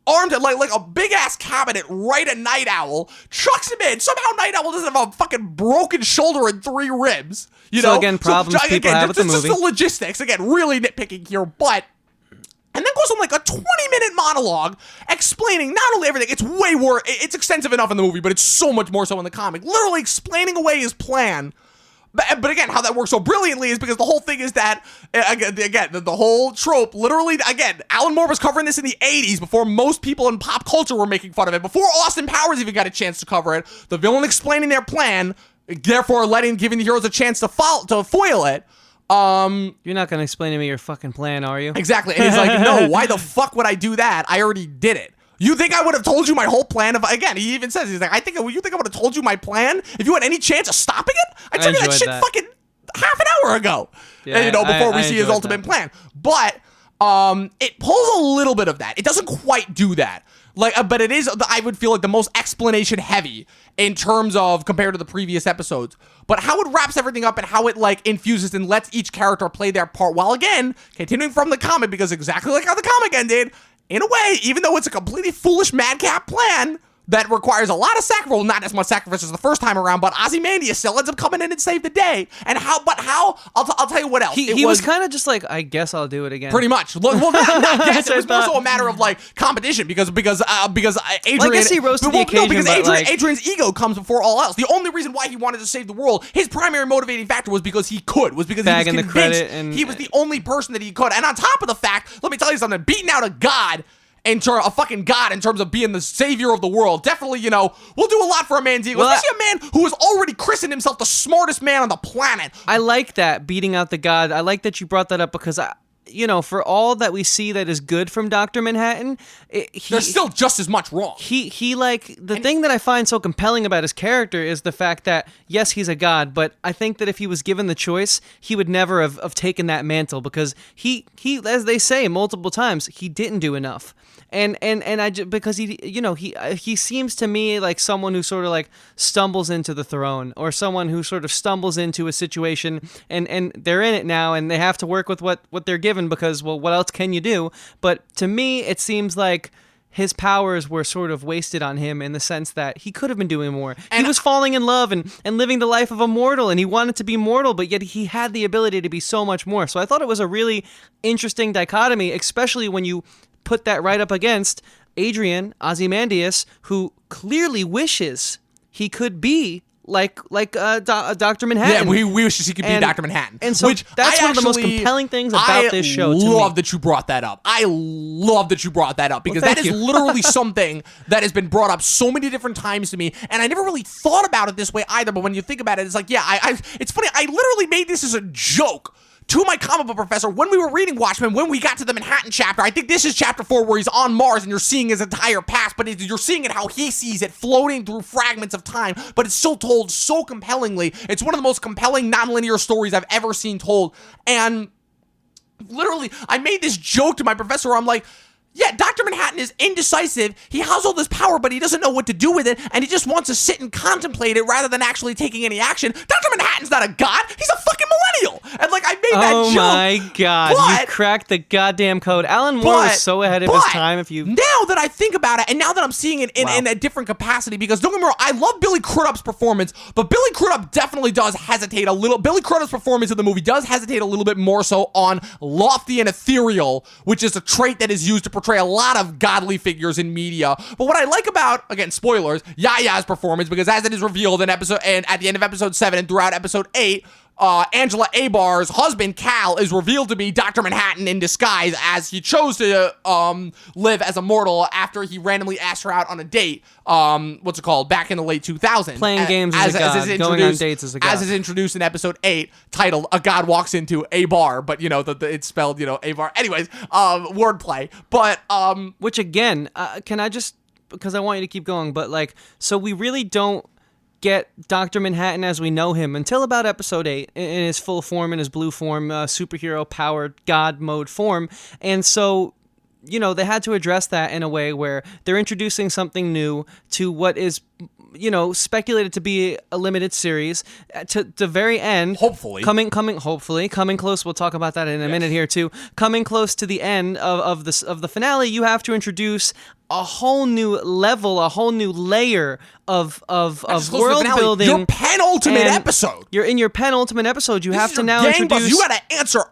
armed like a big ass cabinet right at Night Owl, chucks him in. Somehow Night Owl doesn't have a fucking broken shoulder and 3 ribs. You know, again, problems people have with the movie. Just the logistics. Again, really nitpicking here, but. And then goes on like a 20-minute monologue explaining not only everything, it's way worse, it's extensive enough in the movie, but it's so much more so in the comic. Literally explaining away his plan. But again, how that works so brilliantly is because the whole thing is that, again, the whole trope, literally, again, Alan Moore was covering this in the 80s before most people in pop culture were making fun of it. Before Austin Powers even got a chance to cover it, the villain explaining their plan, therefore giving the heroes a chance to foil it. You're not going to explain to me your fucking plan, are you? Exactly. And he's like, no, why the fuck would I do that? I already did it. You think I would have told you my whole plan? Again, he even says, he's like, you think I would have told you my plan if you had any chance of stopping it? I told you that shit fucking half an hour ago. Yeah, before we see his ultimate plan. But it pulls a little bit of that. It doesn't quite do that. But it is, I would feel like the most explanation heavy in terms of compared to the previous episodes. But how it wraps everything up and how it infuses and lets each character play their part while again continuing from the comic, because exactly like how the comic ended. In a way, even though it's a completely foolish madcap plan, that requires a lot of sacrifice. Well, not as much sacrifice as the first time around, but Ozymandias still ends up coming in and save the day. And how? I'll tell you what else. He was kind of just like, I guess I'll do it again. Pretty much. Well, not guess. It was more so a matter of like competition because Adrian. Well, I guess he rose to the occasion. No, because but Adrian's ego comes before all else. The only reason why he wanted to save the world, his primary motivating factor was because he could. Was because he was Bagging the convinced credit and- he was the only person that he could. And on top of the fact, let me tell you something: beating out a god. A fucking god in terms of being the savior of the world. Definitely, we'll do a lot for a man's ego. Especially a man who has already christened himself the smartest man on the planet. I like that, beating out the god. I like that you brought that up because, for all that we see that is good from Dr. Manhattan, there's still just as much wrong. The thing that I find so compelling about his character is the fact that, yes, he's a god, but I think that if he was given the choice, he would never have taken that mantle because he, as they say multiple times, he didn't do enough. Because he seems to me like someone who sort of like stumbles into the throne, or someone who sort of stumbles into a situation and they're in it now and they have to work with what they're given because, well, what else can you do? But to me, it seems like his powers were sort of wasted on him in the sense that he could have been doing more. He was falling in love and living the life of a mortal, and he wanted to be mortal, but yet he had the ability to be so much more. So I thought it was a really interesting dichotomy, especially when you put that right up against Adrian, Ozymandias, who clearly wishes he could be like Dr. Manhattan. Yeah, we wish he could be Dr. Manhattan. And so that's one of the most compelling things about this show to me. I love that you brought that up. Because that is literally something that has been brought up so many different times to me, and I never really thought about it this way either, but when you think about it, it's like, yeah, it's funny, I literally made this as a joke to my comic book professor when we were reading Watchmen, when we got to the Manhattan chapter. I think this is chapter 4 where he's on Mars and you're seeing his entire past, but you're seeing it how he sees it floating through fragments of time, but it's still told so compellingly. It's one of the most compelling nonlinear stories I've ever seen told. And literally, I made this joke to my professor where I'm like, yeah, Dr. Manhattan is indecisive. He has all this power, but he doesn't know what to do with it, and he just wants to sit and contemplate it rather than actually taking any action. Dr. Manhattan's not a god. He's a fucking millennial. And, like, I made that joke. Oh, my God. You cracked the goddamn code. Alan Moore was so ahead of his time. Now that I think about it, and now that I'm seeing it in a different capacity, because don't get me wrong, I love Billy Crudup's performance, but Billy Crudup definitely does hesitate a little. Billy Crudup's performance in the movie does hesitate a little bit more so on lofty and ethereal, which is a trait that is used to portray a lot of godly figures in media. But what I like about, again, spoilers, Yaya's performance, because as it is revealed in at the end of episode 7 and throughout episode 8, Angela Abar's husband, Cal, is revealed to be Dr. Manhattan in disguise, as he chose to live as a mortal after he randomly asked her out on a date, back in the late 2000s. Playing games as a god, going on dates as a god. As is introduced in episode 8, titled A God Walks Into a Bar, but, it's spelled, A-bar. Anyways, wordplay. But, which, again, can I just, because I want you to keep going, but, like, so we really don't get Dr. Manhattan as we know him until about episode 8 in his full form, in his blue form, superhero powered god mode form. And so, they had to address that in a way where they're introducing something new to what is, speculated to be a limited series to the very end. Hopefully. Coming close. We'll talk about that in a minute here too. Coming close to the end of the finale, you have to introduce a whole new level, a whole new layer of world building. Your penultimate episode. You're in your penultimate episode. You have to now introduce. You got to answer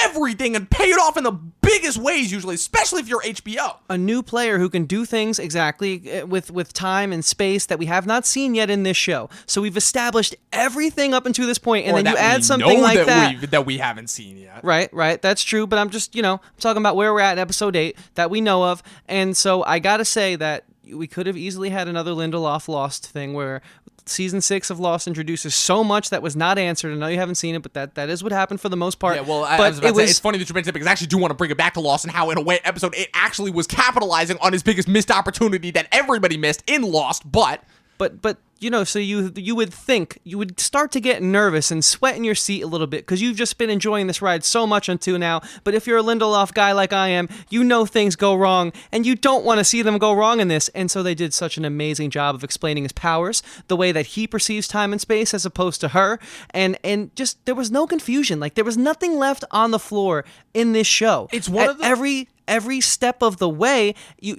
everything and pay it off in the biggest ways, usually, especially if you're HBO. A new player who can do things exactly with time and space that we have not seen yet in this show. So we've established everything up until this point, and then you add something like that we haven't seen yet. Right. That's true. But I'm just, I'm talking about where we're at in episode 8 that we know of. And so I gotta say that we could have easily had another Lindelof Lost thing where season 6 of Lost introduces so much that was not answered. I know you haven't seen it, but that is what happened for the most part. Yeah, well, it's funny that you mentioned it because I actually do want to bring it back to Lost and how, in a way, episode 8 actually was capitalizing on his biggest missed opportunity that everybody missed in Lost, but So you would think, you would start to get nervous and sweat in your seat a little bit because you've just been enjoying this ride so much until now. But if you're a Lindelof guy like I am, things go wrong and you don't want to see them go wrong in this. And so they did such an amazing job of explaining his powers, the way that he perceives time and space as opposed to her. And just, there was no confusion. Like, there was nothing left on the floor in this show. It's one of the... Every step of the way, you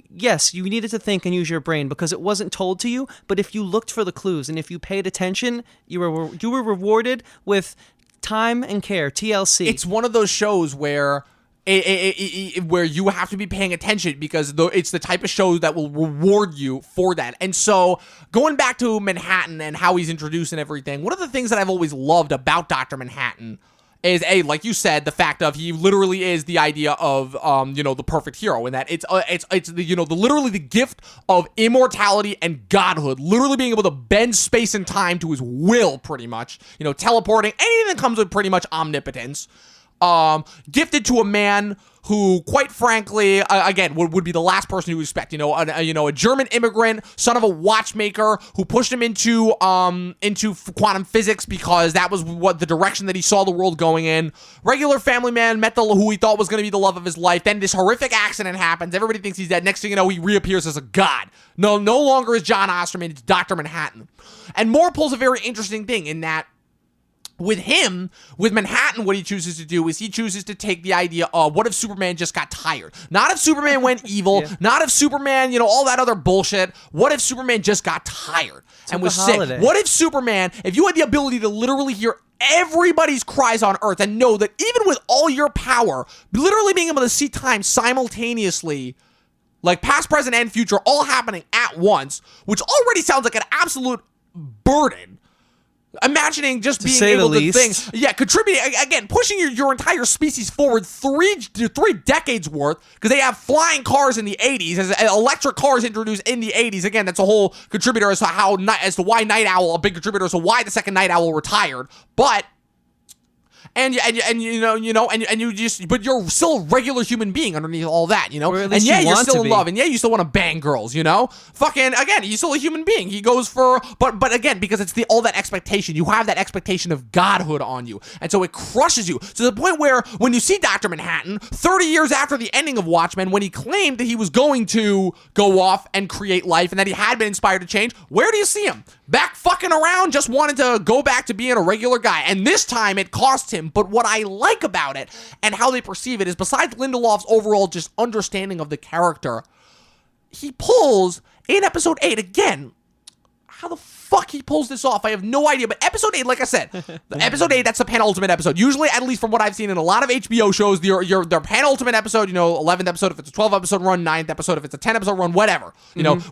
needed to think and use your brain because it wasn't told to you. But if you looked for the clues and if you paid attention, you were rewarded with time and care. TLC. It's one of those shows where where you have to be paying attention because it's the type of show that will reward you for that. And so going back to Manhattan and how he's introduced and everything, one of the things that I've always loved about Dr. Manhattan is, like you said, the fact of he literally is the idea of the perfect hero, and that it's literally the gift of immortality and godhood, literally being able to bend space and time to his will, pretty much, teleporting, anything that comes with pretty much omnipotence. Gifted to a man who, quite frankly, again, would be the last person you would expect. A German immigrant, son of a watchmaker, who pushed him into quantum physics because that was what the direction that he saw the world going in. Regular family man, met who he thought was going to be the love of his life. Then this horrific accident happens. Everybody thinks he's dead. Next thing you know, he reappears as a god. No longer is John Osterman. It's Dr. Manhattan. And Moore pulls a very interesting thing in that, with Manhattan, what he chooses to do is he chooses to take the idea of what if Superman just got tired? Not if Superman went evil, not if Superman, all that other bullshit. What if Superman just got tired and was sick? What if Superman, if you had the ability to literally hear everybody's cries on Earth and know that even with all your power, literally being able to see time simultaneously, like past, present, and future, all happening at once, which already sounds like an absolute burden. Imagining just being able to think, contributing, again, pushing your entire species forward three decades worth, because they have flying cars in the 80s, as electric cars introduced in the 80s. Again, that's a whole contributor as to why Night Owl, a big contributor as to why the second Night Owl retired. But but you're still a regular human being underneath all that, Or at and least you're still in be. love, and you still want to bang girls, Fucking, again, you're still a human being. He goes for, but again, because it's all that expectation, you have that expectation of godhood on you, and so it crushes you to the point where when you see Dr. Manhattan 30 years after the ending of Watchmen, when he claimed that he was going to go off and create life and that he had been inspired to change, where do you see him? Back fucking around, just wanted to go back to being a regular guy, and this time it cost him. But what I like about it and how they perceive it is, besides Lindelof's overall just understanding of the character, he pulls in episode 8 again. How the fuck he pulls this off, I have no idea. But episode 8, like I said, episode 8, that's the penultimate episode. Usually, at least from what I've seen in a lot of HBO shows, their penultimate episode, 11th episode if it's a 12 episode run, 9th episode if it's a 10 episode run, whatever.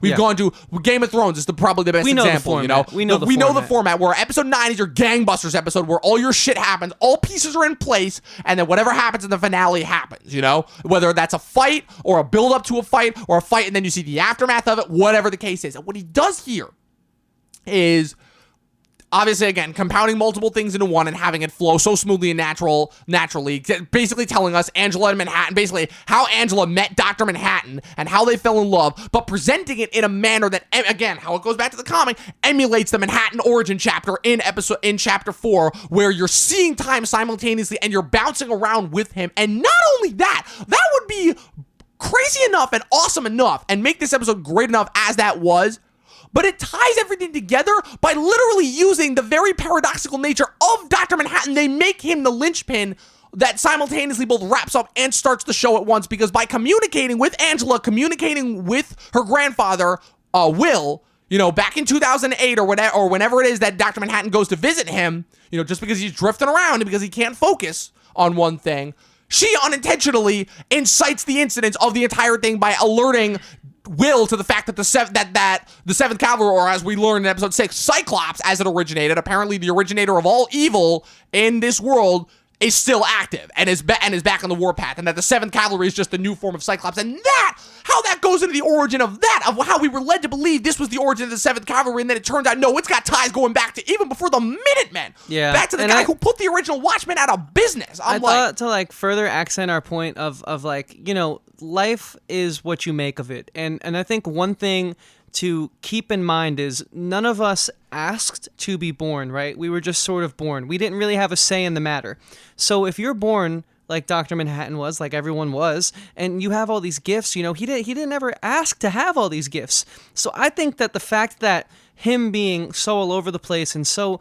We've gone to Game of Thrones is probably the best example. We know the format where episode 9 is your gangbusters episode where all your shit happens, all pieces are in place, and then whatever happens in the finale happens. Whether that's a fight or a build up to a fight or a fight, and then you see the aftermath of it, whatever the case is. And what he does here is obviously, again, compounding multiple things into one and having it flow so smoothly and naturally, basically telling us Angela and Manhattan, basically how Angela met Dr. Manhattan and how they fell in love, but presenting it in a manner that, again, how it goes back to the comic, emulates the Manhattan origin chapter in chapter 4, where you're seeing time simultaneously and you're bouncing around with him. And not only that would be crazy enough and awesome enough and make this episode great enough as that was, but it ties everything together by literally using the very paradoxical nature of Dr. Manhattan. They make him the linchpin that simultaneously both wraps up and starts the show at once, because by communicating with Angela, communicating with her grandfather, Will, back in 2008 or whenever it is that Dr. Manhattan goes to visit him, just because he's drifting around and because he can't focus on one thing, she unintentionally incites the incidents of the entire thing by alerting Will to the fact that the 7th Cavalry, or as we learned in episode 6, Cyclops, as it originated, apparently the originator of all evil in this world, is still active and is back on the warpath, and that the 7th Cavalry is just the new form of Cyclops. And how that goes into the origin of how we were led to believe this was the origin of the 7th Cavalry, and then it turns out, no, it's got ties going back to even before the Minutemen. Yeah. Back to the guy who put the original Watchmen out of business. I thought to further accent our point of life is what you make of it. And I think one thing to keep in mind is none of us asked to be born, right? We were just sort of born. We didn't really have a say in the matter. So if you're born like Dr. Manhattan was, like everyone was, and you have all these gifts, he didn't ever ask to have all these gifts. So I think that the fact that him being so all over the place and so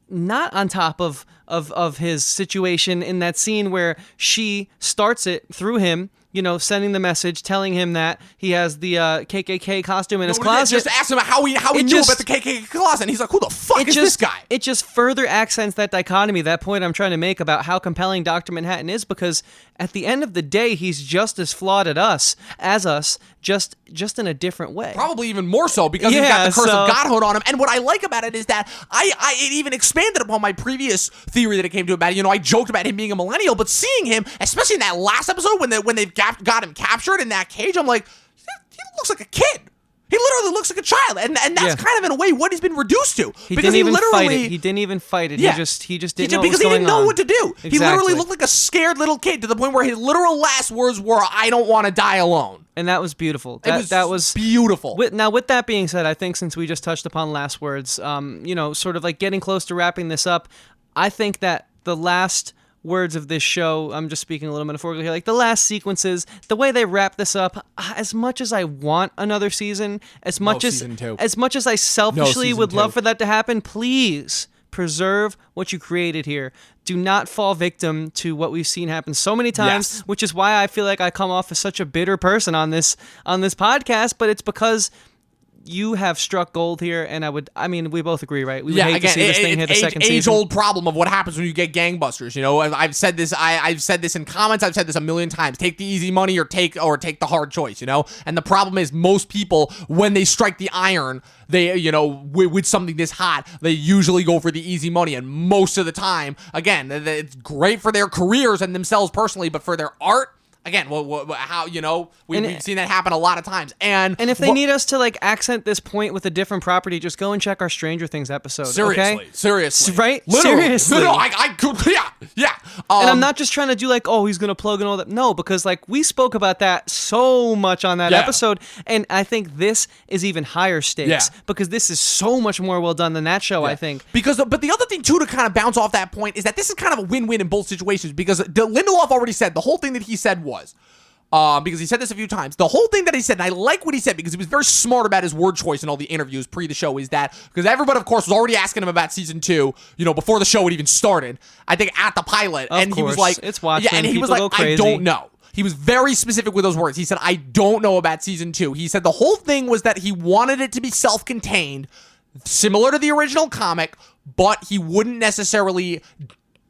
not on top of his situation in that scene where she starts it through him, sending the message, telling him that he has the KKK costume in his closet. Just ask him how he knew about the KKK closet. And he's like, who the fuck is this guy? It just further accents that dichotomy, that point I'm trying to make about how compelling Dr. Manhattan is, because at the end of the day, he's just as flawed as us, just in a different way. Probably even more so, because he's got the curse of godhood on him. And what I like about it is that it even expanded upon my previous theory that it came to about. I joked about him being a millennial, but seeing him, especially in that last episode when they've got him captured in that cage, I'm like, he looks like a kid. He literally looks like a child, and that's kind of in a way what he's been reduced to. He didn't even fight it. He didn't even fight it. Yeah. He just didn't know what was going on. Because he didn't know what to do. Exactly. He literally looked like a scared little kid to the point where his literal last words were, "I don't want to die alone." And that was beautiful. That was beautiful. Now, with that being said, I think since we just touched upon last words, sort of like getting close to wrapping this up, I think that the last words of this show, I'm just speaking a little metaphorically here, like the last sequences, the way they wrap this up, as much as I want another season, as much as I selfishly would love for that to happen, please preserve what you created here. Do not fall victim to what we've seen happen so many times, which is why I feel like I come off as such a bitter person on this podcast, but it's because you have struck gold here, and we both agree, right? We would hate to see this thing hit a second season. Age-old problem of what happens when you get gangbusters. I've said this. I've said this in comments. I've said this a million times. Take the easy money or take the hard choice. And the problem is most people, when they strike the iron, they with something this hot, they usually go for the easy money. And most of the time, again, it's great for their careers and themselves personally, but for their art. Again, how we've seen that happen a lot of times, and if they need us to like accent this point with a different property, just go and check our Stranger Things episode. Seriously, right? Literally. Seriously, no, I could, yeah. And I'm not just trying to do like, oh, he's gonna plug and all that. No, because like we spoke about that so much on that episode, and I think this is even higher stakes because this is so much more well done than that show. I think but the other thing too to kind of bounce off that point is that this is kind of a win-win in both situations, because Lindelof already said the whole thing that he said was. Because he said this a few times. The whole thing that he said, and I like what he said because he was very smart about his word choice in all the interviews pre the show, is that because everybody, of course, was already asking him about season 2, before the show had even started. I think at the pilot, he was like, "It's Watchmen." And he was like, "I don't know." He was very specific with those words. He said, "I don't know about season 2." He said the whole thing was that he wanted it to be self-contained, similar to the original comic, but he wouldn't necessarily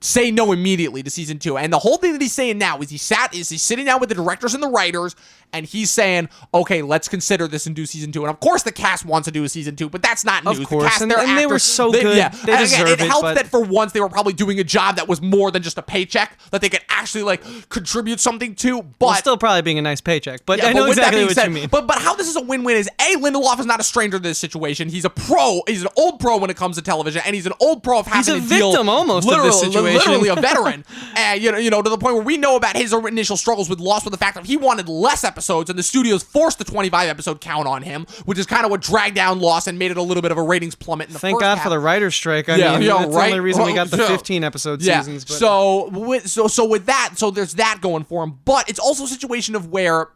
say no immediately to season 2. And the whole thing that he's saying now is he's sitting down with the directors and the writers, and he's saying, okay, let's consider this and do season 2. And of course the cast wants to do a season 2, but that's not news. Of course, the cast, and they were so good. Yeah. They deserve it helped but that for once they were probably doing a job that was more than just a paycheck, that they could actually like contribute something to. But well, still probably being a nice paycheck. But I know exactly what you mean. But how this is a win-win is Lindelof is not a stranger to this situation. He's a pro. He's an old pro when it comes to television, and he's an old pro of having to deal. He's a victim almost of this situation. Literally a veteran. And to the point where we know about his initial struggles with Lost, with the fact that he wanted less episodes, and the studios forced the 25 episode count on him, which is kind of what dragged down Lost and made it a little bit of a ratings plummet in the Thank first God half. for the writer's strike. I mean, that's the only reason we got the 15 episode seasons. But. So with that, there's that going for him. But it's also a situation of where,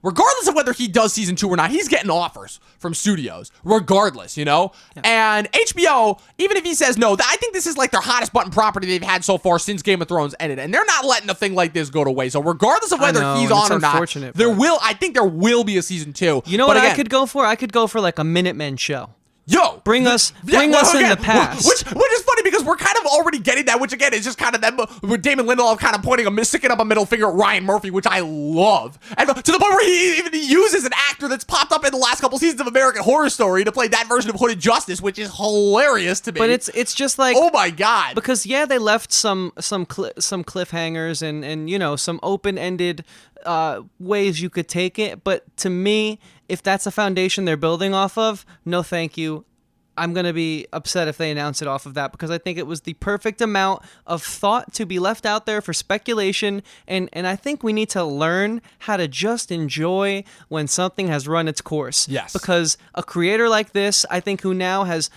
regardless of whether he does season 2 or not, he's getting offers from studios, regardless, Yeah. And HBO, even if he says no, I think this is like their hottest button property they've had so far since Game of Thrones ended, and they're not letting a thing like this go to waste. So regardless of whether he's on or not, I think there will be a season 2. You know what I could go for? I could go for like a Minutemen show. Bring us in the past. Which is funny because we're kind of already getting that, which again is just kind of them with Damon Lindelof kind of sticking up a middle finger at Ryan Murphy, which I love. And to the point where he even uses an actor that's popped up in the last couple seasons of American Horror Story to play that version of Hooded Justice, which is hilarious to me. But it's just like, oh my God. Because they left some cliffhangers and some open-ended ways you could take it, but to me, if that's a foundation they're building off of, no thank you. I'm going to be upset if they announce it off of that, because I think it was the perfect amount of thought to be left out there for speculation. And I think we need to learn how to just enjoy when something has run its course. Yes. Because a creator like this, I think, who now has,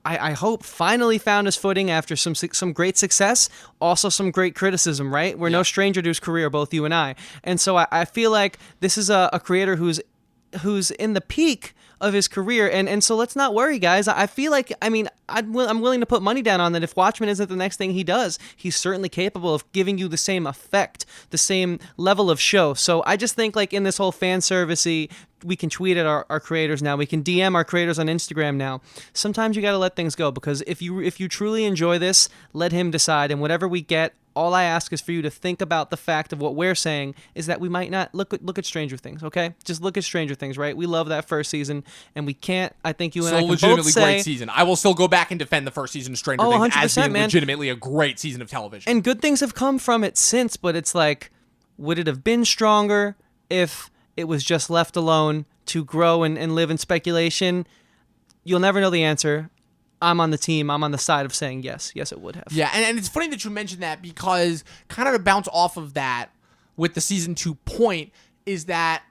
I hope, finally found his footing after some great success, also some great criticism, right? We're no stranger to his career, both you and I. And so I feel like this is a creator who's in the peak of his career, and so let's not worry, guys. I feel like, I mean, I'm willing to put money down on that. If Watchmen isn't the next thing he does, he's certainly capable of giving you the same effect, the same level of show. So I just think, like, in this whole fan service-y, we can tweet at our creators now. We can DM our creators on Instagram now. Sometimes you got to let things go, because if you truly enjoy this, let him decide. And whatever we get, all I ask is for you to think about the fact of what we're saying is that we might not look at Stranger Things, okay? Just look at Stranger Things, right? We love that first season, and we can't. I think you and I can both say, legitimately great season. I will still go back and defend the first season of Stranger Things as being man. legitimately a great season of television. And good things have come from it since, but it's like, would it have been stronger if it was just left alone to grow and live in speculation? You'll never know the answer. I'm on the team. I'm on the side of saying yes. Yes, it would have. Yeah, and it's funny that you mentioned that, because kind of to bounce off of that with the season 2 point is that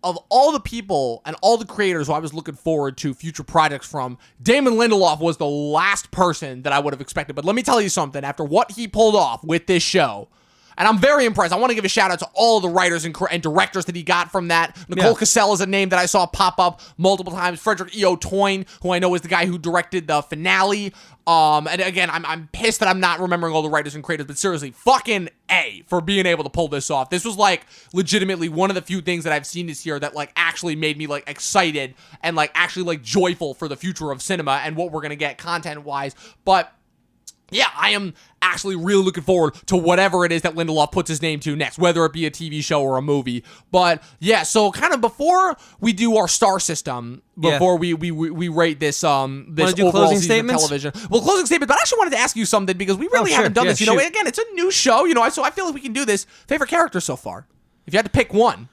of all the people and all the creators who I was looking forward to future projects from, Damon Lindelof was the last person that I would have expected. But let me tell you something. After what he pulled off with this show, and I'm very impressed. I want to give a shout out to all the writers and directors that he got from that. Nicole Cassell is a name that I saw pop up multiple times. Frederick E. O'Toole, who I know is the guy who directed the finale. And again, I'm pissed that I'm not remembering all the writers and creators, but seriously, fucking A for being able to pull this off. This was like legitimately one of the few things that I've seen this year that like actually made me like excited and like actually like joyful for the future of cinema and what we're going to get content-wise. But yeah, I am actually really looking forward to whatever it is that Lindelof puts his name to next, whether it be a TV show or a movie. But yeah, so kind of before we do our star system, before we rate this overall season of television. Well, closing statement, but I actually wanted to ask you something, because we really haven't done this. You know, again, it's a new show, you know, so I feel like we can do this. Favorite character so far? If you had to pick one.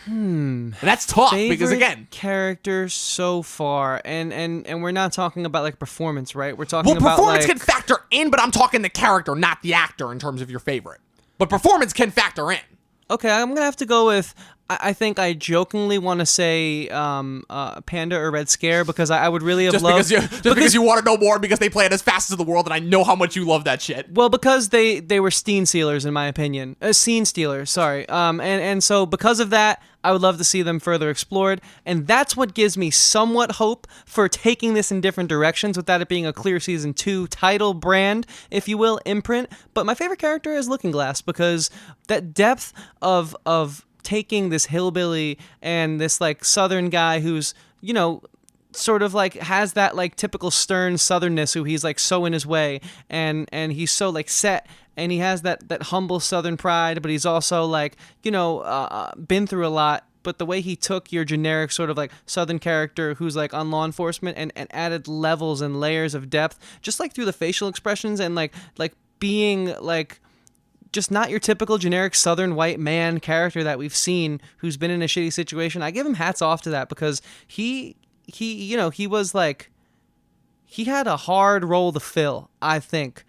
And that's tough, because again, character so far, and we're not talking about like performance, right? We're talking about performance can factor in, but I'm talking the character, not the actor, in terms of your favorite. But performance can factor in. Okay, I'm gonna have to go with. I think I jokingly want to say Panda or Red Scare, because I would really have loved... because you want to know more, because they play it as fast as the world, and I know how much you love that shit. Well, because they were scene stealers, in my opinion. Scene stealers, sorry. And so because of that, I would love to see them further explored, and that's what gives me somewhat hope for taking this in different directions without it being a clear season 2 title brand, if you will, imprint. But my favorite character is Looking Glass, because that depth of taking this hillbilly and this like southern guy who's, you know, sort of like has that like typical stern southernness, who he's like so in his way, and he's so like set, and he has that humble southern pride, but he's also like, you know, been through a lot. But the way he took your generic sort of like southern character who's like on law enforcement and added levels and layers of depth, just like through the facial expressions and like being like just not your typical generic southern white man character that we've seen who's been in a shitty situation. I give him hats off to that, because he you know, he was like, he had a hard role to fill, I think.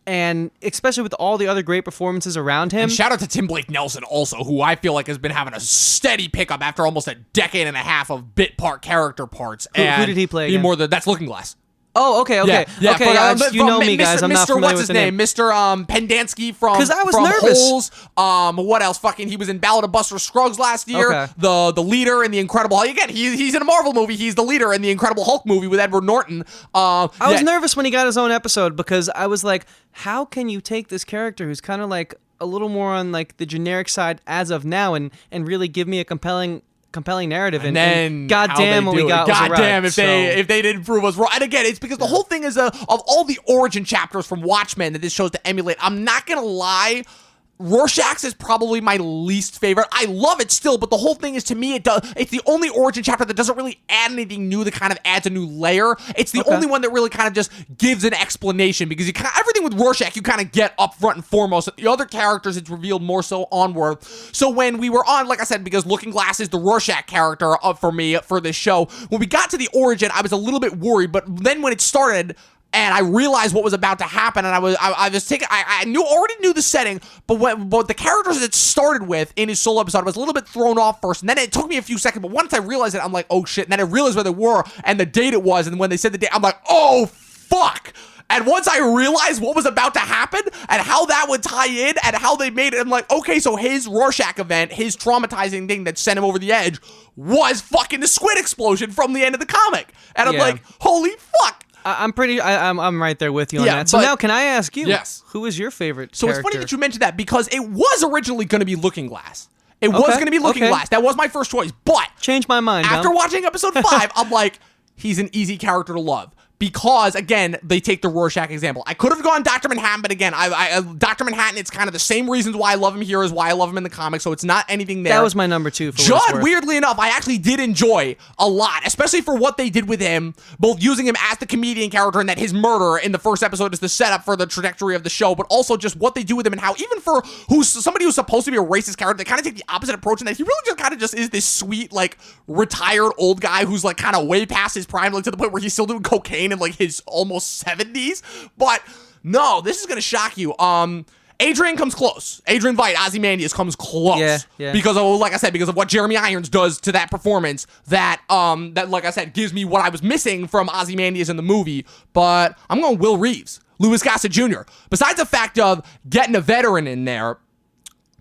And especially with all the other great performances around him. And shout out to Tim Blake Nelson also, who I feel like has been having a steady pickup after almost a decade and a half of bit part character parts. Who did he play again? That's Looking Glass. Oh, okay. You know me, guys. I'm not familiar with the name. Mr. Pendanski from because I was nervous. Holes. What else? Fucking, he was in Ballad of Buster Scruggs last year. Okay. The leader in the Incredible Hulk. Again, he's in a Marvel movie. He's the leader in the Incredible Hulk movie with Edward Norton. I was nervous when he got his own episode, because I was like, how can you take this character who's kind of like a little more on like the generic side as of now, and really give me a compelling narrative, and then goddamn what we got was goddamn if they didn't prove us wrong. And again, it's because the whole thing is of all the origin chapters from Watchmen that this shows to emulate. I'm not gonna lie, Rorschach's is probably my least favorite. I love it still, but the whole thing is, to me, it's the only origin chapter that doesn't really add anything new, that kind of adds a new layer. It's the only one that really kind of just gives an explanation, because everything with Rorschach, you kind of get up front and foremost. The other characters, it's revealed more so onward. So when we were on, like I said, because Looking Glass is the Rorschach character for me for this show, when we got to the origin, I was a little bit worried. But then when it started, and I realized what was about to happen, and I already knew the setting, but the characters it started with in his solo episode, I was a little bit thrown off first, and then it took me a few seconds, but once I realized it, I'm like, oh shit, and then I realized where they were, and the date it was, and when they said the date, I'm like, oh fuck! And once I realized what was about to happen, and how that would tie in, and how they made it, I'm like, okay, so his Rorschach event, his traumatizing thing that sent him over the edge, was fucking the squid explosion from the end of the comic. And I'm like, holy fuck! I'm right there with you on that. So now, can I ask you? Yes. Who is your favorite character? So it's funny that you mentioned that because it was originally going to be Looking Glass. It was going to be Looking Glass. That was my first choice. But changed my mind. After watching episode 5, I'm like, he's an easy character to love. Because, again, they take the Rorschach example. I could have gone Dr. Manhattan, but again, Dr. Manhattan, it's kind of the same reasons why I love him here as why I love him in the comics, so it's not anything there. That was my number 2 for Judd, weirdly enough, I actually did enjoy a lot, especially for what they did with him, both using him as the comedian character and that his murder in the first episode is the setup for the trajectory of the show, but also just what they do with him and how even for somebody who's supposed to be a racist character, they kind of take the opposite approach in that he really just kind of just is this sweet, like, retired old guy who's, like, kind of way past his prime, like, to the point where he's still doing cocaine and, like, his almost 70s, but no, this is gonna shock you. Adrian comes close. Adrian Veidt, Ozymandias comes close. Yeah. Because of, like I said, because of what Jeremy Irons does to that performance that, like I said, gives me what I was missing from Ozymandias in the movie. But I'm going Will Reeves, Louis Gossett Jr. Besides the fact of getting a veteran in there,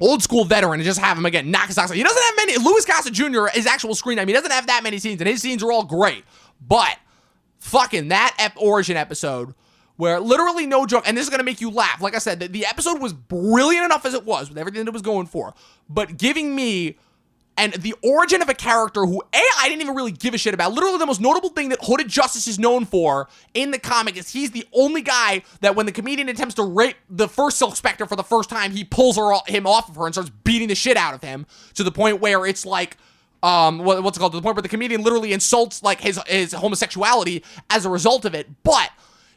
old school veteran, and just have him again knock his socks off. He doesn't have many. Louis Gossett Jr. his actual screen time, he doesn't have that many scenes, and his scenes are all great. But fucking that origin episode where literally no joke, and this is going to make you laugh. Like I said, the episode was brilliant enough as it was with everything that it was going for, but giving me and the origin of a character who, I didn't even really give a shit about. Literally the most notable thing that Hooded Justice is known for in the comic is he's the only guy that when the comedian attempts to rape the first Silk Spectre for the first time, he pulls him off of her and starts beating the shit out of him to the point where it's like, what's it called? To the point where the comedian literally insults like his homosexuality as a result of it. But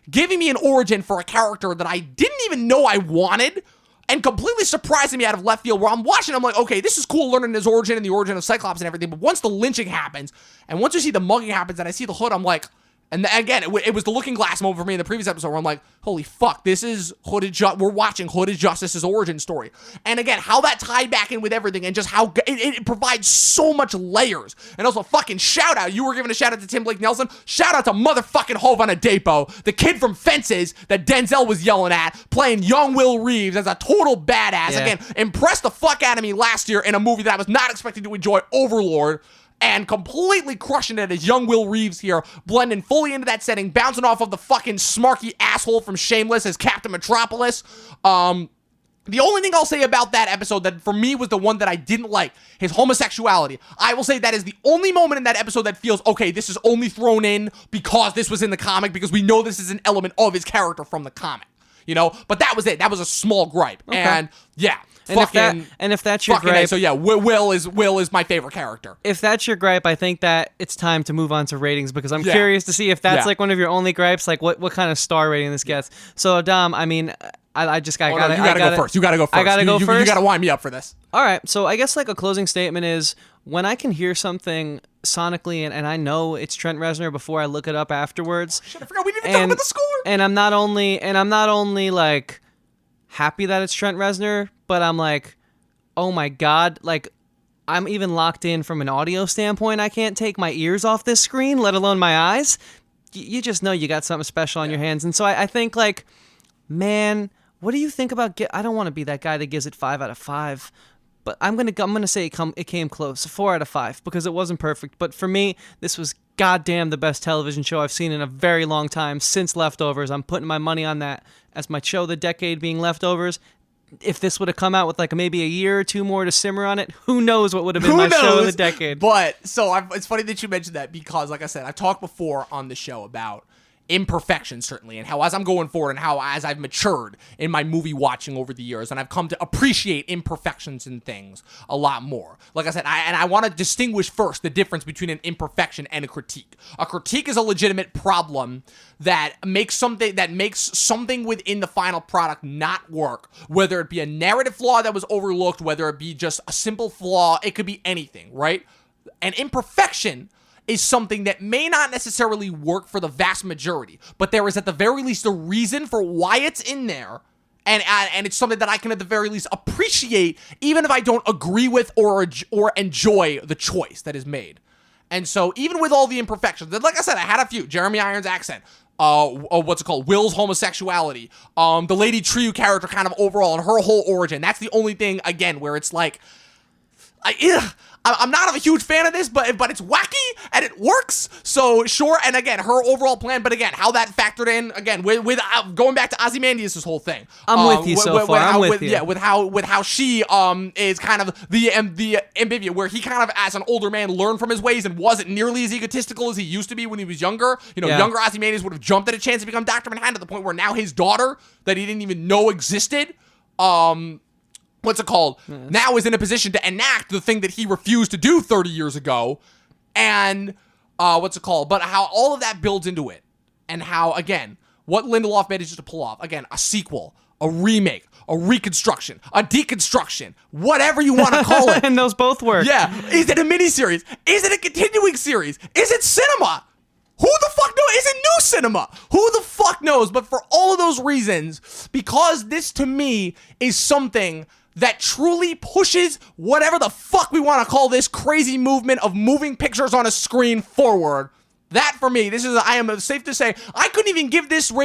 giving me an origin for a character that I didn't even know I wanted and completely surprising me out of left field where I'm watching, I'm like, okay, this is cool learning his origin and the origin of Cyclops and everything. But once the lynching happens and once you see the mugging happens and I see the Hood, I'm like, and again, it was the Looking Glass moment for me in the previous episode where I'm like, holy fuck, this is we're watching Hooded Justice's origin story. And again, how that tied back in with everything and just how it provides so much layers. And also fucking shout out, you were giving a shout out to Tim Blake Nelson, shout out to motherfucking Hovan Adepo, the kid from Fences that Denzel was yelling at, playing young Will Reeves as a total badass. Yeah. Again, impressed the fuck out of me last year in a movie that I was not expecting to enjoy, Overlord. And completely crushing it as young Will Reeves here, blending fully into that setting, bouncing off of the fucking smarky asshole from Shameless as Captain Metropolis. The only thing I'll say about that episode that for me was the one that I didn't like, his homosexuality. I will say that is the only moment in that episode that feels, okay, this is only thrown in because this was in the comic, because we know this is an element of his character from the comic. You know, but that was it. That was a small gripe. Okay. And yeah. And if that's your gripe, so yeah, Will is my favorite character. If that's your gripe, I think that it's time to move on to ratings because I'm curious to see if that's like one of your only gripes, like what kind of star rating this gets. So Dom, I mean, I just got. You gotta go first. You gotta go first. I gotta go first. You gotta wind me up for this. All right. So I guess like a closing statement is when I can hear something sonically and I know it's Trent Reznor before I look it up afterwards. Shit, I forgot we didn't even talk about the score. And I'm not only like happy that it's Trent Reznor, but I'm like, oh my God, like I'm even locked in from an audio standpoint. I can't take my ears off this screen, let alone my eyes. You just know you got something special on your hands. And so I think like, man, what do you think about I don't want to be that guy that gives it 5 out of 5, but I'm gonna say it came close, 4 out of 5, because it wasn't perfect. But for me, this was goddamn the best television show I've seen in a very long time since Leftovers. I'm putting my money on that as my show of the decade being Leftovers. If this would have come out with like maybe a year or two more to simmer on it, who knows what would have been my show of the decade. But so it's funny that you mentioned that because, like I said, I've talked before on the show about imperfections, certainly, and how as I'm going forward and how as I've matured in my movie watching over the years, and I've come to appreciate imperfections in things a lot more. Like I said, I want to distinguish first the difference between an imperfection and a critique. A critique is a legitimate problem that makes something within the final product not work, whether it be a narrative flaw that was overlooked, whether it be just a simple flaw, it could be anything, right? An imperfection is something that may not necessarily work for the vast majority, but there is at the very least a reason for why it's in there, and it's something that I can at the very least appreciate, even if I don't agree with or enjoy the choice that is made. And so even with all the imperfections, like I said, I had a few. Jeremy Irons' accent, Will's homosexuality, the Lady Trieu character kind of overall, and her whole origin. That's the only thing, again, where it's like, I'm not a huge fan of this, but it's wacky and it works. So sure, and again, her overall plan, but again, how that factored in again with going back to Ozymandias' whole thing. I'm with you so far. I'm with you. Yeah, with how she is kind of the ambivalent, where he kind of as an older man learned from his ways and wasn't nearly as egotistical as he used to be when he was younger. Younger Ozymandias would have jumped at a chance to become Dr. Manhattan, to the point where now his daughter that he didn't even know existed, now is in a position to enact the thing that he refused to do 30 years ago. And, but how all of that builds into it. And how, again, what Lindelof managed to pull off. Again, a sequel, a remake, a reconstruction, a deconstruction, whatever you want to call it. And those both work. Yeah. Is it a miniseries? Is it a continuing series? Is it cinema? Who the fuck knows? Is it new cinema? Who the fuck knows? But for all of those reasons, because this to me is something that truly pushes whatever the fuck we want to call this crazy movement of moving pictures on a screen forward. That for me, I am safe to say, I couldn't even give a 5-star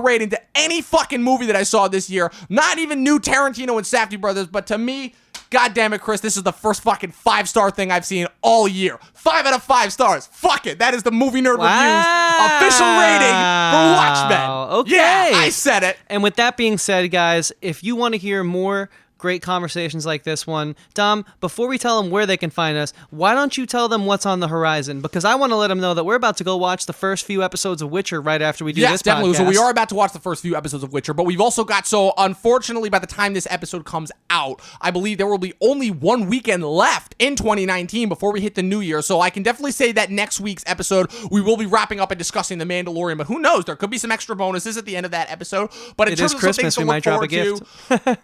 rating to any fucking movie that I saw this year. Not even new Tarantino and Safdie brothers, but to me, God damn it, Chris, this is the first fucking 5-star thing I've seen all year. 5 out of 5 stars. Fuck it. That is the Movie Nerd Review's official rating for Watchmen. Okay. Yeah, I said it. And with that being said, guys, if you want to hear more great conversations like this one, Dom, before we tell them where they can find us, why don't you tell them what's on the horizon? Because I want to let them know that we're about to go watch the first few episodes of Witcher right after we do this podcast. Yes, definitely. So we are about to watch the first few episodes of Witcher, but we've also got, so unfortunately, by the time this episode comes out, I believe there will be only one weekend left in 2019 before we hit the new year. So I can definitely say that next week's episode, we will be wrapping up and discussing The Mandalorian, but who knows? There could be some extra bonuses at the end of that episode. But in terms of Christmas, something to look forward to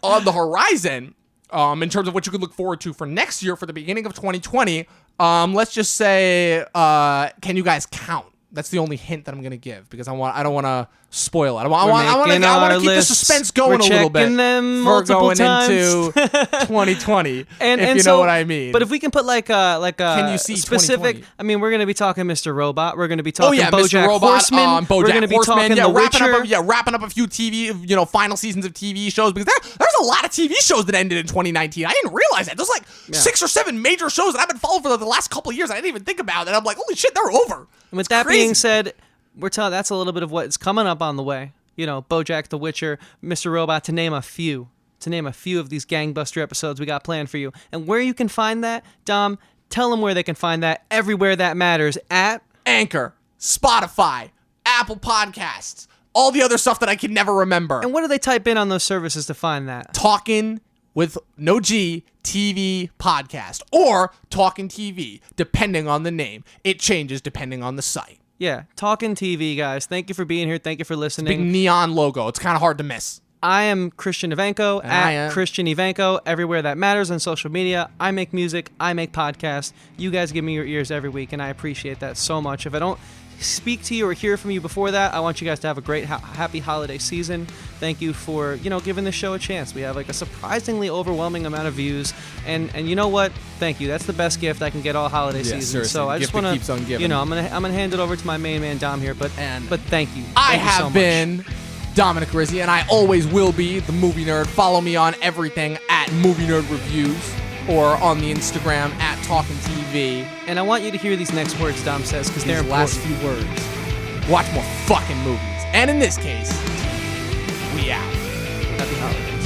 on the horizon, in terms of what you could look forward to for next year, for the beginning of 2020, let's just say, can you guys count? That's the only hint that I'm gonna give, because I don't want to spoil it. I want to keep the suspense going a little bit. We're going into 2020, if you know what I mean. But if we can put like a can you see specific, I mean, we're gonna be talking Mr. Robot. We're gonna be talking BoJack Mr. Robot, Horseman. We're gonna be talking The Witcher. Wrapping up a few TV, final seasons of TV shows, because there's a lot of TV shows that ended in 2019. I didn't realize that. There's 6 or 7 major shows that I've been following for the last couple of years. I didn't even think about it. I'm like, holy shit, they're over. And with that being said, that's a little bit of what's coming up on the way. BoJack, The Witcher, Mr. Robot, to name a few of these gangbuster episodes we got planned for you. And where you can find that, Dom, tell them where they can find that everywhere that matters at Anchor, Spotify, Apple Podcasts, all the other stuff that I can never remember. And what do they type in on those services to find that? Talking with no G TV podcast, or Talking TV, depending on the name. It changes depending on the site. Yeah, Talking TV, guys. Thank you for being here. Thank you for listening. Big neon logo. It's kind of hard to miss. I am Christian Ivanko, at Christian Ivanko, everywhere that matters on social media. I make music. I make podcasts. You guys give me your ears every week, and I appreciate that so much. If I don't speak to you or hear from you before that, I want you guys to have a great, happy holiday season. Thank you for, giving this show a chance. We have a surprisingly overwhelming amount of views, and you know what? Thank you. That's the best gift I can get all holiday season. Seriously. So I just want to, I'm gonna hand it over to my main man Dom here, but thank you. I have been Dominic Rizzi, and I always will be the Movie Nerd. Follow me on everything at Movie Nerd Reviews, or on the Instagram at Talking TV. And I want you to hear these next words Dom says, because they're important. Last few words. Watch more fucking movies. And in this case, we out. Happy holidays.